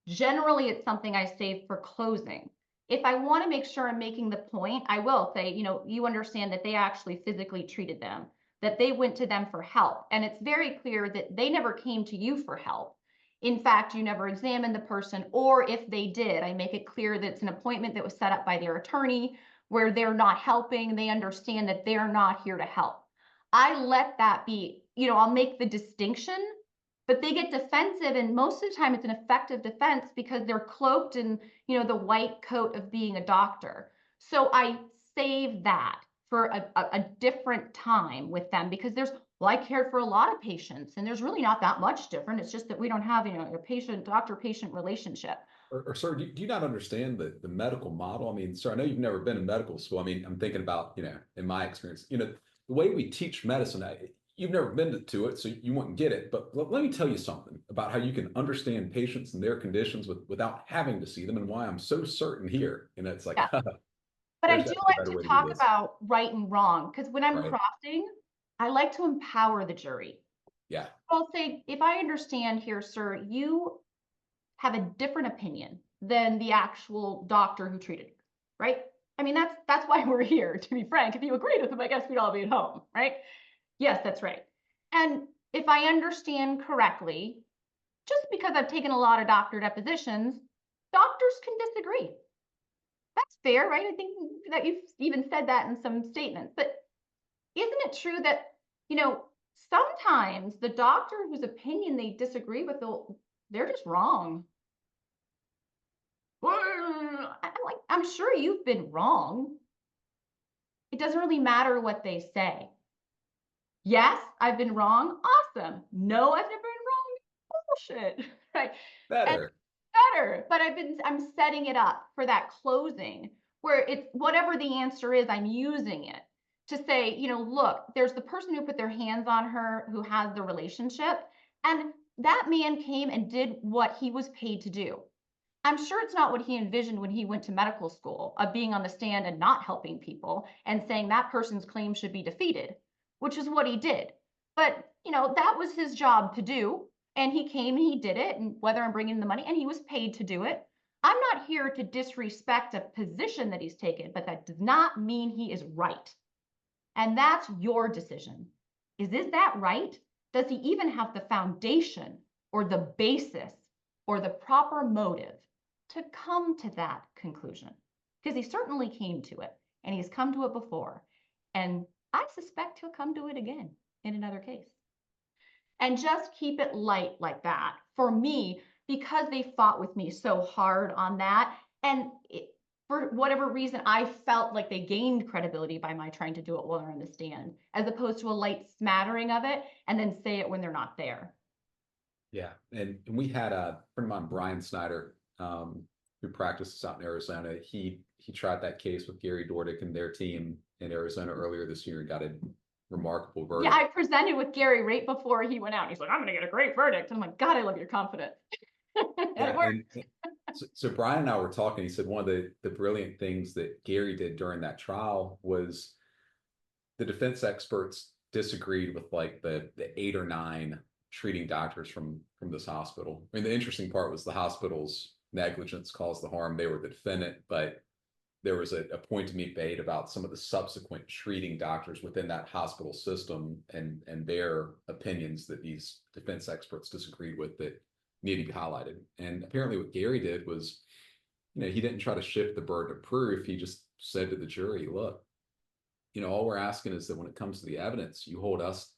Generally, it's something I save for closing. If I want to make sure I'm making the point, I will say, you understand that they actually physically treated them, that they went to them for help. And it's very clear that they never came to you for help. In fact, you never examined the person, or if they did, I make it clear that it's an appointment that was set up by their attorney where they're not helping. They understand that they're not here to help. I let that be, I'll make the distinction, but they get defensive, and most of the time it's an effective defense because they're cloaked in, the white coat of being a doctor. So I save that for a different time with them, because I cared for a lot of patients, and there's really not that much different. It's just that we don't have, a doctor-patient relationship. Or sir, do you not understand the medical model? I mean, sir, I know you've never been in medical school. I mean, I'm thinking about, in my experience, the way we teach medicine, you've never been to it, so you won't get it. But let me tell you something about how you can understand patients and their conditions without having to see them, and why I'm so certain here. And it's like, Yeah. But I do like to talk this. about right and wrong, because when I'm Right. crossing, I like to empower the jury. Yeah. I'll say, if I understand here, sir, you have a different opinion than the actual doctor who treated you, right? I mean, that's why we're here, to be frank. If you agreed with him, I guess we'd all be at home, right? Yes, that's right. And if I understand correctly, just because I've taken a lot of doctor depositions, doctors can disagree. That's fair, right? I think that you've even said that in some statements. But isn't it true that, sometimes the doctor whose opinion they disagree with, they're just wrong? I'm sure you've been wrong. It doesn't really matter what they say. Yes, I've been wrong. Awesome. No, I've never been wrong. Bullshit. Right. Better. Better. But I'm setting it up for that closing where it's whatever the answer is, I'm using it to say, look, there's the person who put their hands on her, who has the relationship. And that man came and did what he was paid to do. I'm sure it's not what he envisioned when he went to medical school, of being on the stand and not helping people and saying that person's claim should be defeated, which is what he did. But, that was his job to do. And he came and he did it. And whether I'm bringing the money, and he was paid to do it. I'm not here to disrespect a position that he's taken, but that does not mean he is right. And that's your decision. Is that right? Does he even have the foundation or the basis or the proper motive to come to that conclusion? Because he certainly came to it, and he's come to it before. And I suspect he'll come to it again in another case. And just keep it light like that. For me, because they fought with me so hard on that, and for whatever reason, I felt like they gained credibility by my trying to do it while they're on the stand, as opposed to a light smattering of it and then say it when they're not there. Yeah. And we had a friend of mine, Brian Snyder, who practices out in Arizona. He tried that case with Gary Dordick and their team in Arizona earlier this year and got a remarkable verdict. Yeah, I presented with Gary right before he went out. He's like, I'm going to get a great verdict. And I'm like, God, I love your confidence. Yeah, So Brian and I were talking. He said one of the brilliant things that Gary did during that trial was the defense experts disagreed with like the 8 or 9 treating doctors from this hospital. I mean, the interesting part was the hospital's negligence caused the harm. They were the defendant, but there was a point to be made about some of the subsequent treating doctors within that hospital system and their opinions that these defense experts disagreed with that need to be highlighted. And apparently what Gary did was, he didn't try to shift the burden of proof. He just said to the jury, look, all we're asking is that when it comes to the evidence, you hold us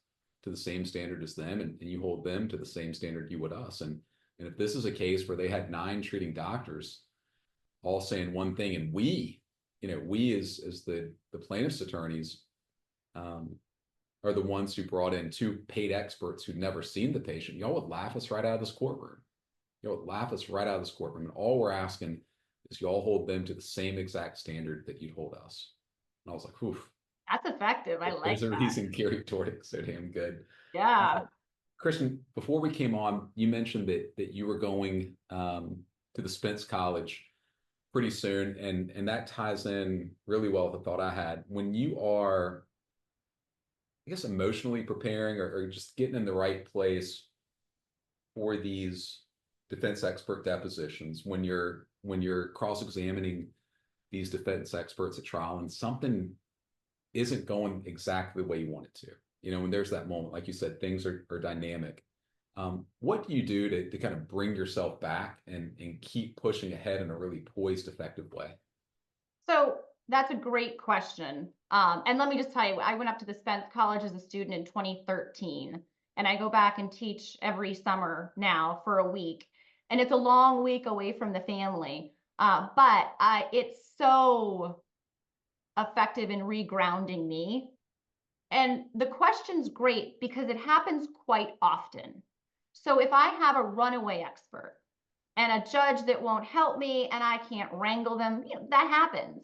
to the same standard as them, and you hold them to the same standard you would us. And if this is a case where they had 9 treating doctors all saying one thing, and we as the plaintiff's attorneys are the ones who brought in 2 paid experts who'd never seen the patient, y'all would laugh us right out of this courtroom. Y'all would laugh us right out of this courtroom. And all we're asking is y'all hold them to the same exact standard that you'd hold us. And I was like, oof. That's effective. I like There's a that. reason Gary Tordick so damn good. Yeah. Christian, before we came on, you mentioned that you were going to the Spence College pretty soon, and that ties in really well with the thought I had. When you are, I guess, emotionally preparing or just getting in the right place for these defense expert depositions, when you're cross-examining these defense experts at trial and something isn't going exactly the way you want it to, when there's that moment, like you said, things are dynamic. What do you do to kind of bring yourself back and keep pushing ahead in a really poised, effective way? So that's a great question. And let me just tell you, I went up to the Spence College as a student in 2013, and I go back and teach every summer now for a week. And it's a long week away from the family. But it's so effective in regrounding me. And the question's great because it happens quite often. So if I have a runaway expert and a judge that won't help me and I can't wrangle them, that happens.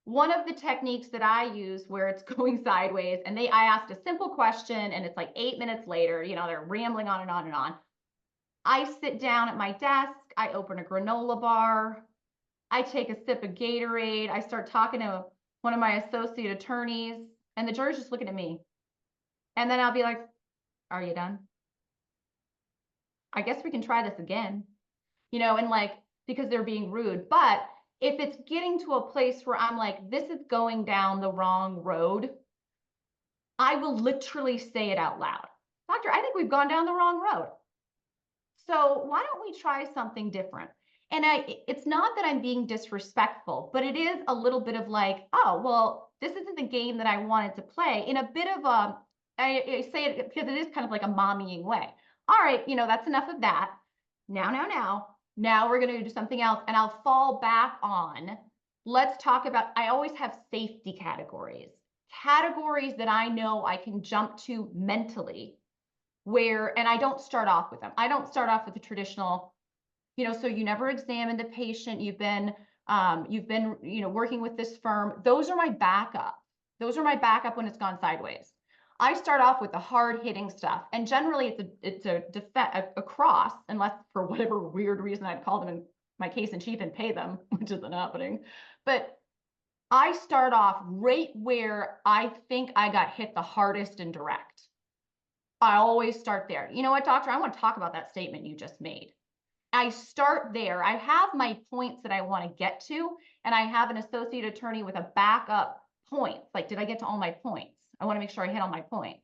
One of the techniques that I use where it's going sideways and I asked a simple question and it's like 8 minutes later, they're rambling on and on and on. I sit down at my desk, I open a granola bar, I take a sip of Gatorade, I start talking to one of my associate attorneys, and the jury's just looking at me. And then I'll be like, are you done? I guess we can try this again, and like, because they're being rude. But if it's getting to a place where I'm like, this is going down the wrong road, I will literally say it out loud. Doctor, I think we've gone down the wrong road. So why don't we try something different? And it's not that I'm being disrespectful, but it is a little bit of like, oh, well, this isn't the game that I wanted to play, in a bit of I say it because it is kind of like a mommying way. All right, that's enough of that. Now we're going to do something else. And I'll fall back on, let's talk about, I always have safety categories that I know I can jump to mentally and I don't start off with them. I don't start off with the traditional, so you never examined the patient. You've been, working with this firm. Those are my backup. Those are my backup when it's gone sideways. I start off with the hard hitting stuff, and generally it's a cross, unless for whatever weird reason I'd call them in my case in chief and pay them, which isn't happening. But I start off right where I think I got hit the hardest and direct. I always start there. You know what, doctor? I want to talk about that statement you just made. I start there. I have my points that I want to get to, and I have an associate attorney with a backup points. Like, did I get to all my points? I want to make sure I hit all my points.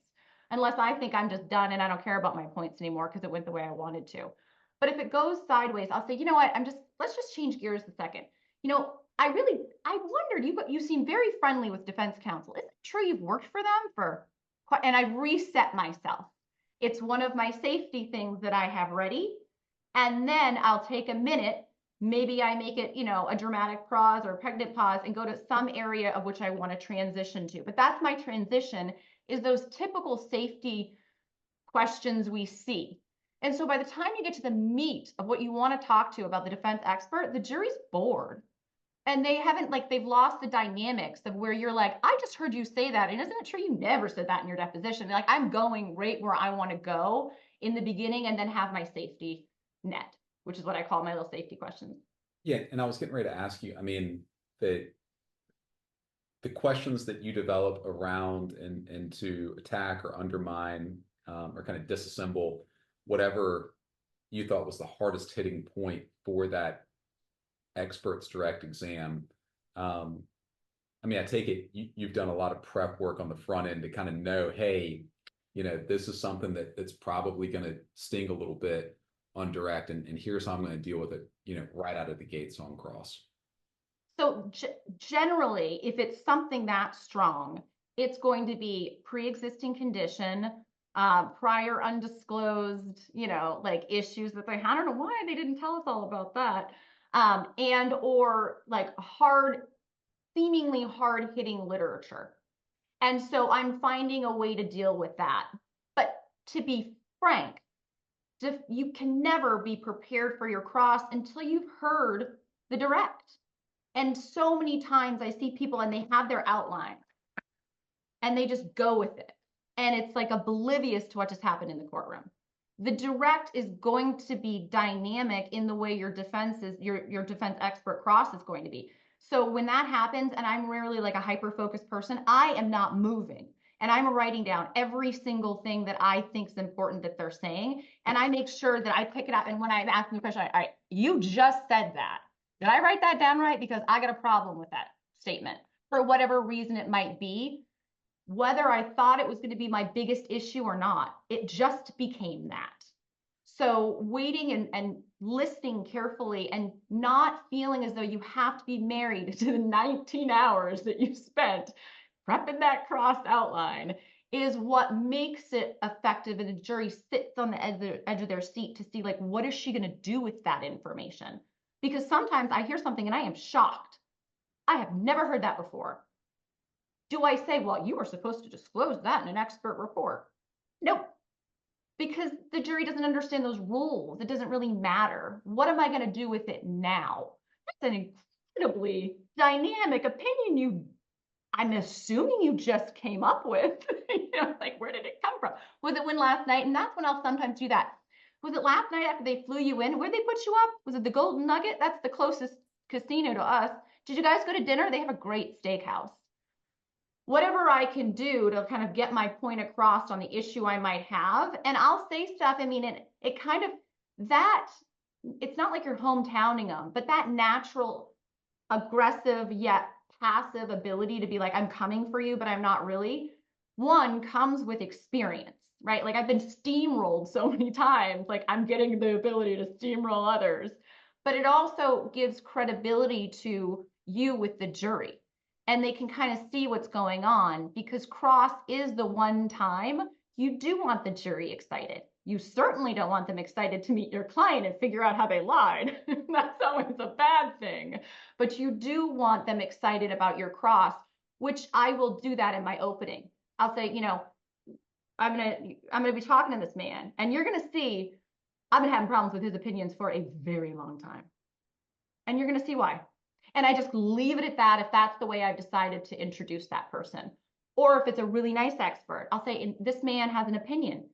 Unless I think I'm just done and I don't care about my points anymore because it went the way I wanted to. But if it goes sideways, I'll say, you know what? Let's just change gears a second. I wondered, you seem very friendly with defense counsel. Is it true you've worked for them and I've reset myself. It's one of my safety things that I have ready. And then I'll take a minute, maybe I make it, a dramatic pause or a pregnant pause and go to some area of which I want to transition to. But that's my transition, is those typical safety questions we see. And so by the time you get to the meat of what you want to talk to about the defense expert, the jury's bored. And they've lost the dynamics of where you're like, I just heard you say that. And isn't it true you never said that in your deposition? Like, I'm going right where I want to go in the beginning and then have my safety net, which is what I call my little safety questions. Yeah, and I was getting ready to ask you, I mean, the questions that you develop around and to attack or undermine or kind of disassemble whatever you thought was the hardest hitting point for that expert's direct exam. Um, I mean, I take it you've done a lot of prep work on the front end to kind of know, hey, this is something that's probably going to sting a little bit on direct, and here's how I'm going to deal with it, right out of the gates on cross. So generally, if it's something that strong, it's going to be pre-existing condition, prior undisclosed, like issues that they, I don't know why they didn't tell us all about that. And or like seemingly hard hitting literature. And so I'm finding a way to deal with that. But to be frank, you can never be prepared for your cross until you've heard the direct. And so many times I see people and they have their outline and they just go with it. And it's like oblivious to what just happened in the courtroom. The direct is going to be dynamic in the way your defense expert cross is going to be. So when that happens, and I'm rarely like a hyper-focused person, I am not moving. And I'm writing down every single thing that I think is important that they're saying. And I make sure that I pick it up. And when I'm asking the question, all right, you just said that. Did I write that down right? Because I got a problem with that statement for whatever reason it might be. Whether I thought it was going to be my biggest issue or not, it just became that. So waiting and listening carefully and not feeling as though you have to be married to the 19 hours that you spent prepping that cross outline is what makes it effective. And the jury sits on the edge of their seat to see, like, what is she going to do with that information? Because sometimes I hear something and I am shocked. I have never heard that before. Do I say, well, you were supposed to disclose that in an expert report? Nope. Because the jury doesn't understand those rules. It doesn't really matter. What am I going to do with it now? That's an incredibly dynamic opinion I'm assuming you just came up with. Like, where did it come from? Was it when last night? And that's when I'll sometimes do that. Was it last night after they flew you in? Where'd they put you up? Was it the Golden Nugget? That's the closest casino to us. Did you guys go to dinner? They have a great steakhouse. Whatever I can do to kind of get my point across on the issue I might have. And I'll say stuff, I mean, it kind of, it's not like you're hometowning them, but that natural, aggressive yet passive ability to be like, I'm coming for you, but I'm not really, one comes with experience, right? Like I've been steamrolled so many times, like I'm getting the ability to steamroll others, but it also gives credibility to you with the jury. And they can kind of see what's going on, because cross is the one time you do want the jury excited. You certainly don't want them excited to meet your client and figure out how they lied. That's always a bad thing. But you do want them excited about your cross, which I will do that in my opening. I'll say, I'm gonna be talking to this man, and you're gonna see I've been having problems with his opinions for a very long time. And you're gonna see why. And I just leave it at that if that's the way I've decided to introduce that person. Or if it's a really nice expert, I'll say, this man has an opinion.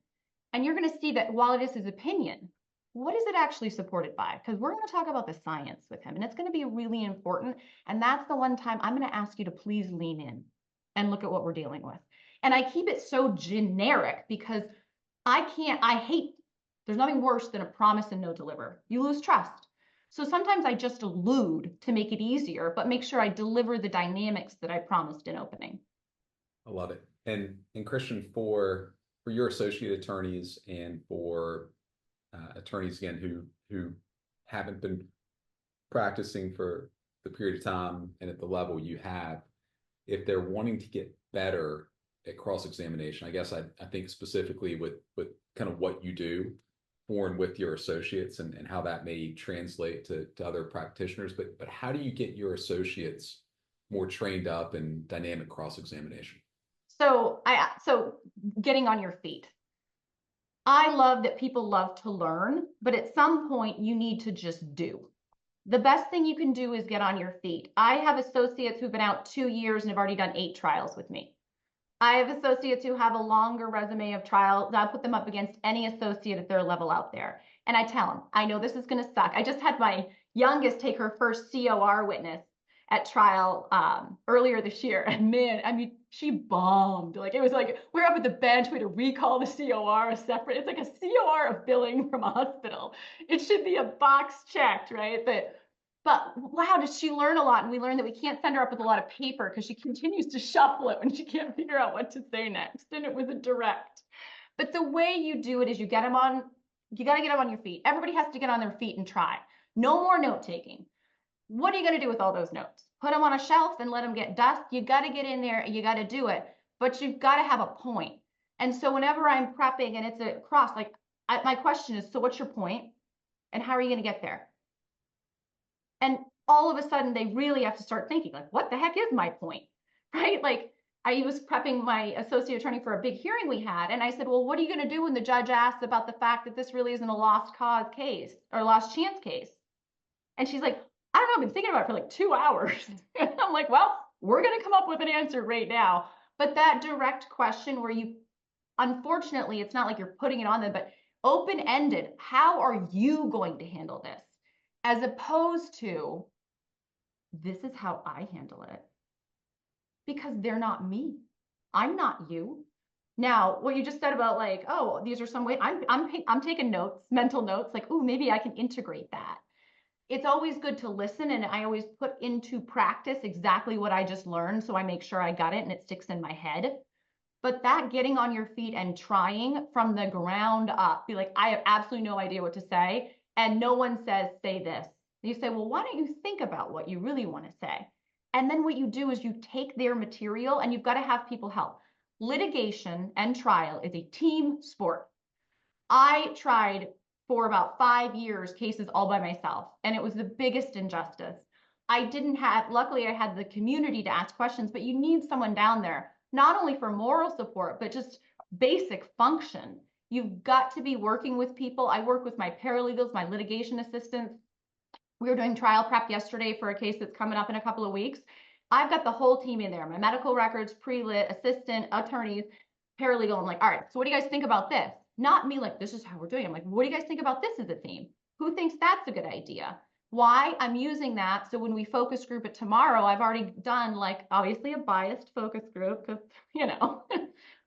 And you're going to see that while it is his opinion, what is it actually supported by? Because we're going to talk about the science with him, and it's going to be really important. And that's the one time I'm going to ask you to please lean in and look at what we're dealing with. And I keep it so generic because there's nothing worse than a promise and no deliver. You lose trust. So sometimes I just allude to make it easier, but make sure I deliver the dynamics that I promised in opening. I love it. And Christian, for your associate attorneys and for attorneys again who haven't been practicing for the period of time and at the level you have, if they're wanting to get better at cross-examination, I guess I think specifically with kind of what you do for and with your associates and how that may translate to other practitioners, but how do you get your associates more trained up in dynamic cross-examination? So getting on your feet. I love that people love to learn, but at some point you need to just do. The best thing you can do is get on your feet. I have associates who've been out 2 years and have already done 8 trials with me. I have associates who have a longer resume of trials. I put them up against any associate at their level out there. And I tell them, I know this is going to suck. I just had my youngest take her first COR witness at trial earlier this year. And man, I mean, she bombed. Like, it was like, we're up at the bench, we had to recall the COR a separate, it's like a COR of billing from a hospital. It should be a box checked, right? But wow, did she learn a lot? And we learned that we can't send her up with a lot of paper because she continues to shuffle it when she can't figure out what to say next. And it was a direct. But the way you do it is you got to get them on your feet. Everybody has to get on their feet and try. No more note taking. What are you going to do with all those notes? Put them on a shelf and let them get dust? You got to get in there, you got to do it, but you've got to have a point. And so whenever I'm prepping and it's a cross, like my question is, so what's your point? And how are you going to get there? And all of a sudden they really have to start thinking, like, what the heck is my point? Right? Like, I was prepping my associate attorney for a big hearing we had. And I said, well, what are you going to do when the judge asks about the fact that this really isn't a lost cause case or lost chance case? And she's like, I don't know, I've been thinking about it for like 2 hours. And I'm like, well, we're going to come up with an answer right now. But that direct question where you, unfortunately, it's not like you're putting it on them, but open-ended, how are you going to handle this? As opposed to, this is how I handle it. Because they're not me. I'm not you. Now, what you just said about like, oh, these are some way, I'm taking notes, mental notes, like, oh, maybe I can integrate that. It's always good to listen, and I always put into practice exactly what I just learned, so I make sure I got it and it sticks in my head. But that getting on your feet and trying from the ground up, be like, I have absolutely no idea what to say, and no one says, say this. And you say, well, why don't you think about what you really want to say? And then what you do is you take their material, and you've got to have people help. Litigation and trial is a team sport. I tried for about 5 years cases all by myself, and it was the biggest injustice. I didn't have, luckily I had the community to ask questions, but you need someone down there, not only for moral support, but just basic function. You've got to be working with people. I work with my paralegals, my litigation assistants. We were doing trial prep yesterday for a case that's coming up in a couple of weeks. I've got the whole team in there, my medical records, pre-lit, assistant, attorneys, paralegal. I'm like, all right, so what do you guys think about this? Not me like, this is how we're doing. I'm like, what do you guys think about this as a theme? Who thinks that's a good idea? Why? I'm using that. So when we focus group it tomorrow, I've already done like obviously a biased focus group because, you know,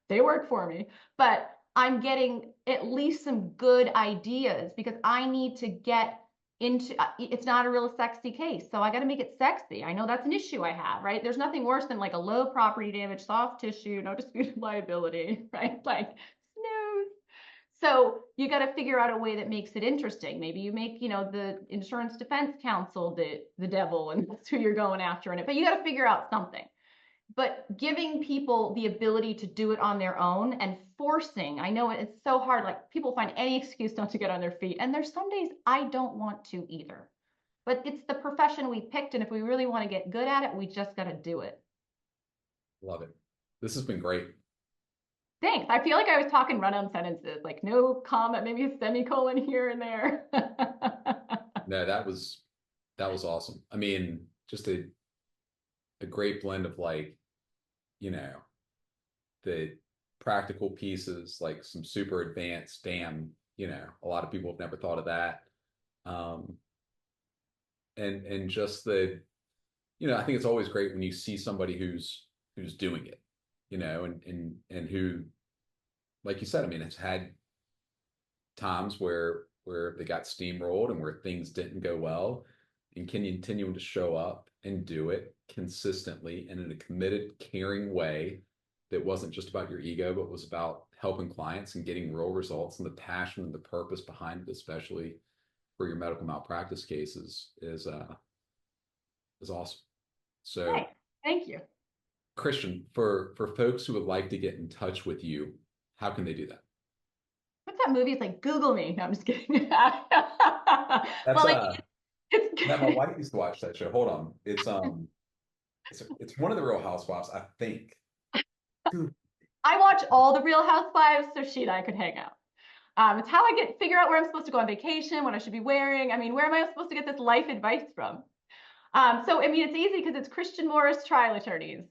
they work for me, but I'm getting at least some good ideas because I need to get into, it's not a real sexy case. So I got to make it sexy. I know that's an issue I have, right? There's nothing worse than like a low property damage, soft tissue, no disputed liability, right? Like, snooze. So you got to figure out a way that makes it interesting. Maybe you make, you know, the insurance defense counsel the devil, and that's who you're going after in it. But you got to figure out something. But giving people the ability to do it on their own and forcing, I know it's so hard. Like, people find any excuse not to get on their feet. And there's some days I don't want to either. But it's the profession we picked. And if we really want to get good at it, we just got to do it. Love it. This has been great. Thanks. I feel like I was talking run-on sentences, like no comma, maybe a semicolon here and there. No, that was awesome. I mean, just a great blend of like, you know, the practical pieces, like some super advanced, damn, you know, a lot of people have never thought of that. And just the, you know, I think it's always great when you see somebody who's doing it, you know, and who, like you said, I mean, it's had times where they got steamrolled and where things didn't go well, and can continue to show up and do it consistently and in a committed, caring way that wasn't just about your ego, but was about helping clients and getting real results, and the passion and the purpose behind it, especially for your medical malpractice cases, is awesome. So Hey, thank you. Christian, for folks who would like to get in touch with you, how can they do that? What's that movie? It's like, Google me. No, I'm just kidding. That's well, like, it's that my wife used to watch that show. Hold on. It's one of the Real Housewives, I think. I watch all the Real Housewives, so she and I could hang out. It's how I figure out where I'm supposed to go on vacation, what I should be wearing. I mean, where am I supposed to get this life advice from? So, I mean, it's easy because it's Christian Morris Trial Attorneys.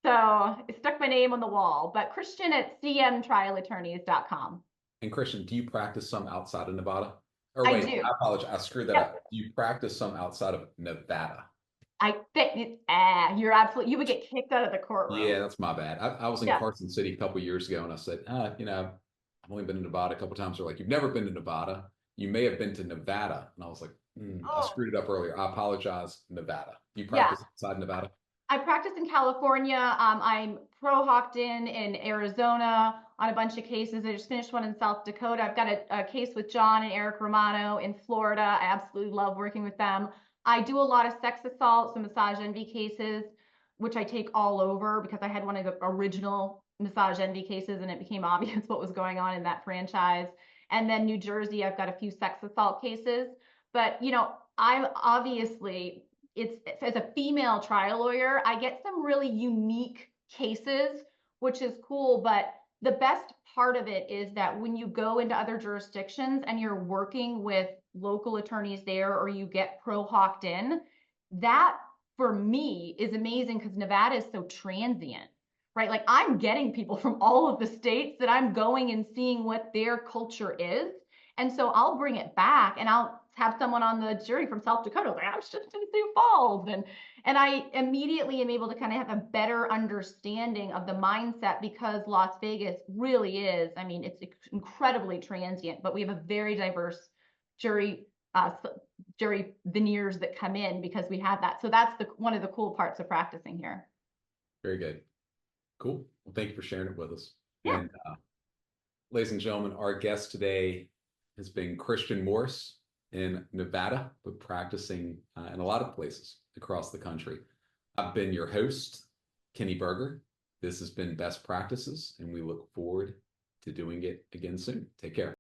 So I stuck my name on the wall, but Christian at cmtrialattorneys.com. And Christian, do you practice some outside of Nevada? Or I wait, do. I apologize. I screwed that Yep. up. You practice some outside of Nevada. I think you're absolutely, you would get kicked out of the courtroom. Yeah, that's my bad. I was in Yeah. Carson City a couple years ago, and I said, I've only been to Nevada a couple times. They're like, you've never been to Nevada. You may have been to Nevada. And I was like, I Oh, screwed it up earlier. I apologize, Nevada. You yeah. practice outside Nevada? I practice in California. I'm pro hocked in Arizona on a bunch of cases. I just finished one in South Dakota. I've got a case with John and Eric Romano in Florida. I absolutely love working with them. I do a lot of sex assault, so massage envy cases, which I take all over because I had one of the original massage envy cases and it became obvious what was going on in that franchise. And then New Jersey, I've got a few sex assault cases. But, I'm obviously it's as a female trial lawyer, I get some really unique cases, which is cool. But the best part of it is that when you go into other jurisdictions and you're working with local attorneys there or you get pro hawked in, that for me is amazing because Nevada is so transient, right? Like I'm getting people from all of the states that I'm going and seeing what their culture is. And so I'll bring it back and I'll have someone on the jury from South Dakota. Like, I was just in Sioux Falls. And I immediately am able to kind of have a better understanding of the mindset because Las Vegas really is, I mean, it's incredibly transient, but we have a very diverse jury jury veneers that come in because we have that. So that's one of the cool parts of practicing here. Very good. Cool. Well, thank you for sharing it with us. Yeah. And ladies and gentlemen, our guest today has been Christian Morse in Nevada, but practicing in a lot of places across the country. I've been your host, Kenny Berger. This has been Best Practices, and we look forward to doing it again soon. Take care.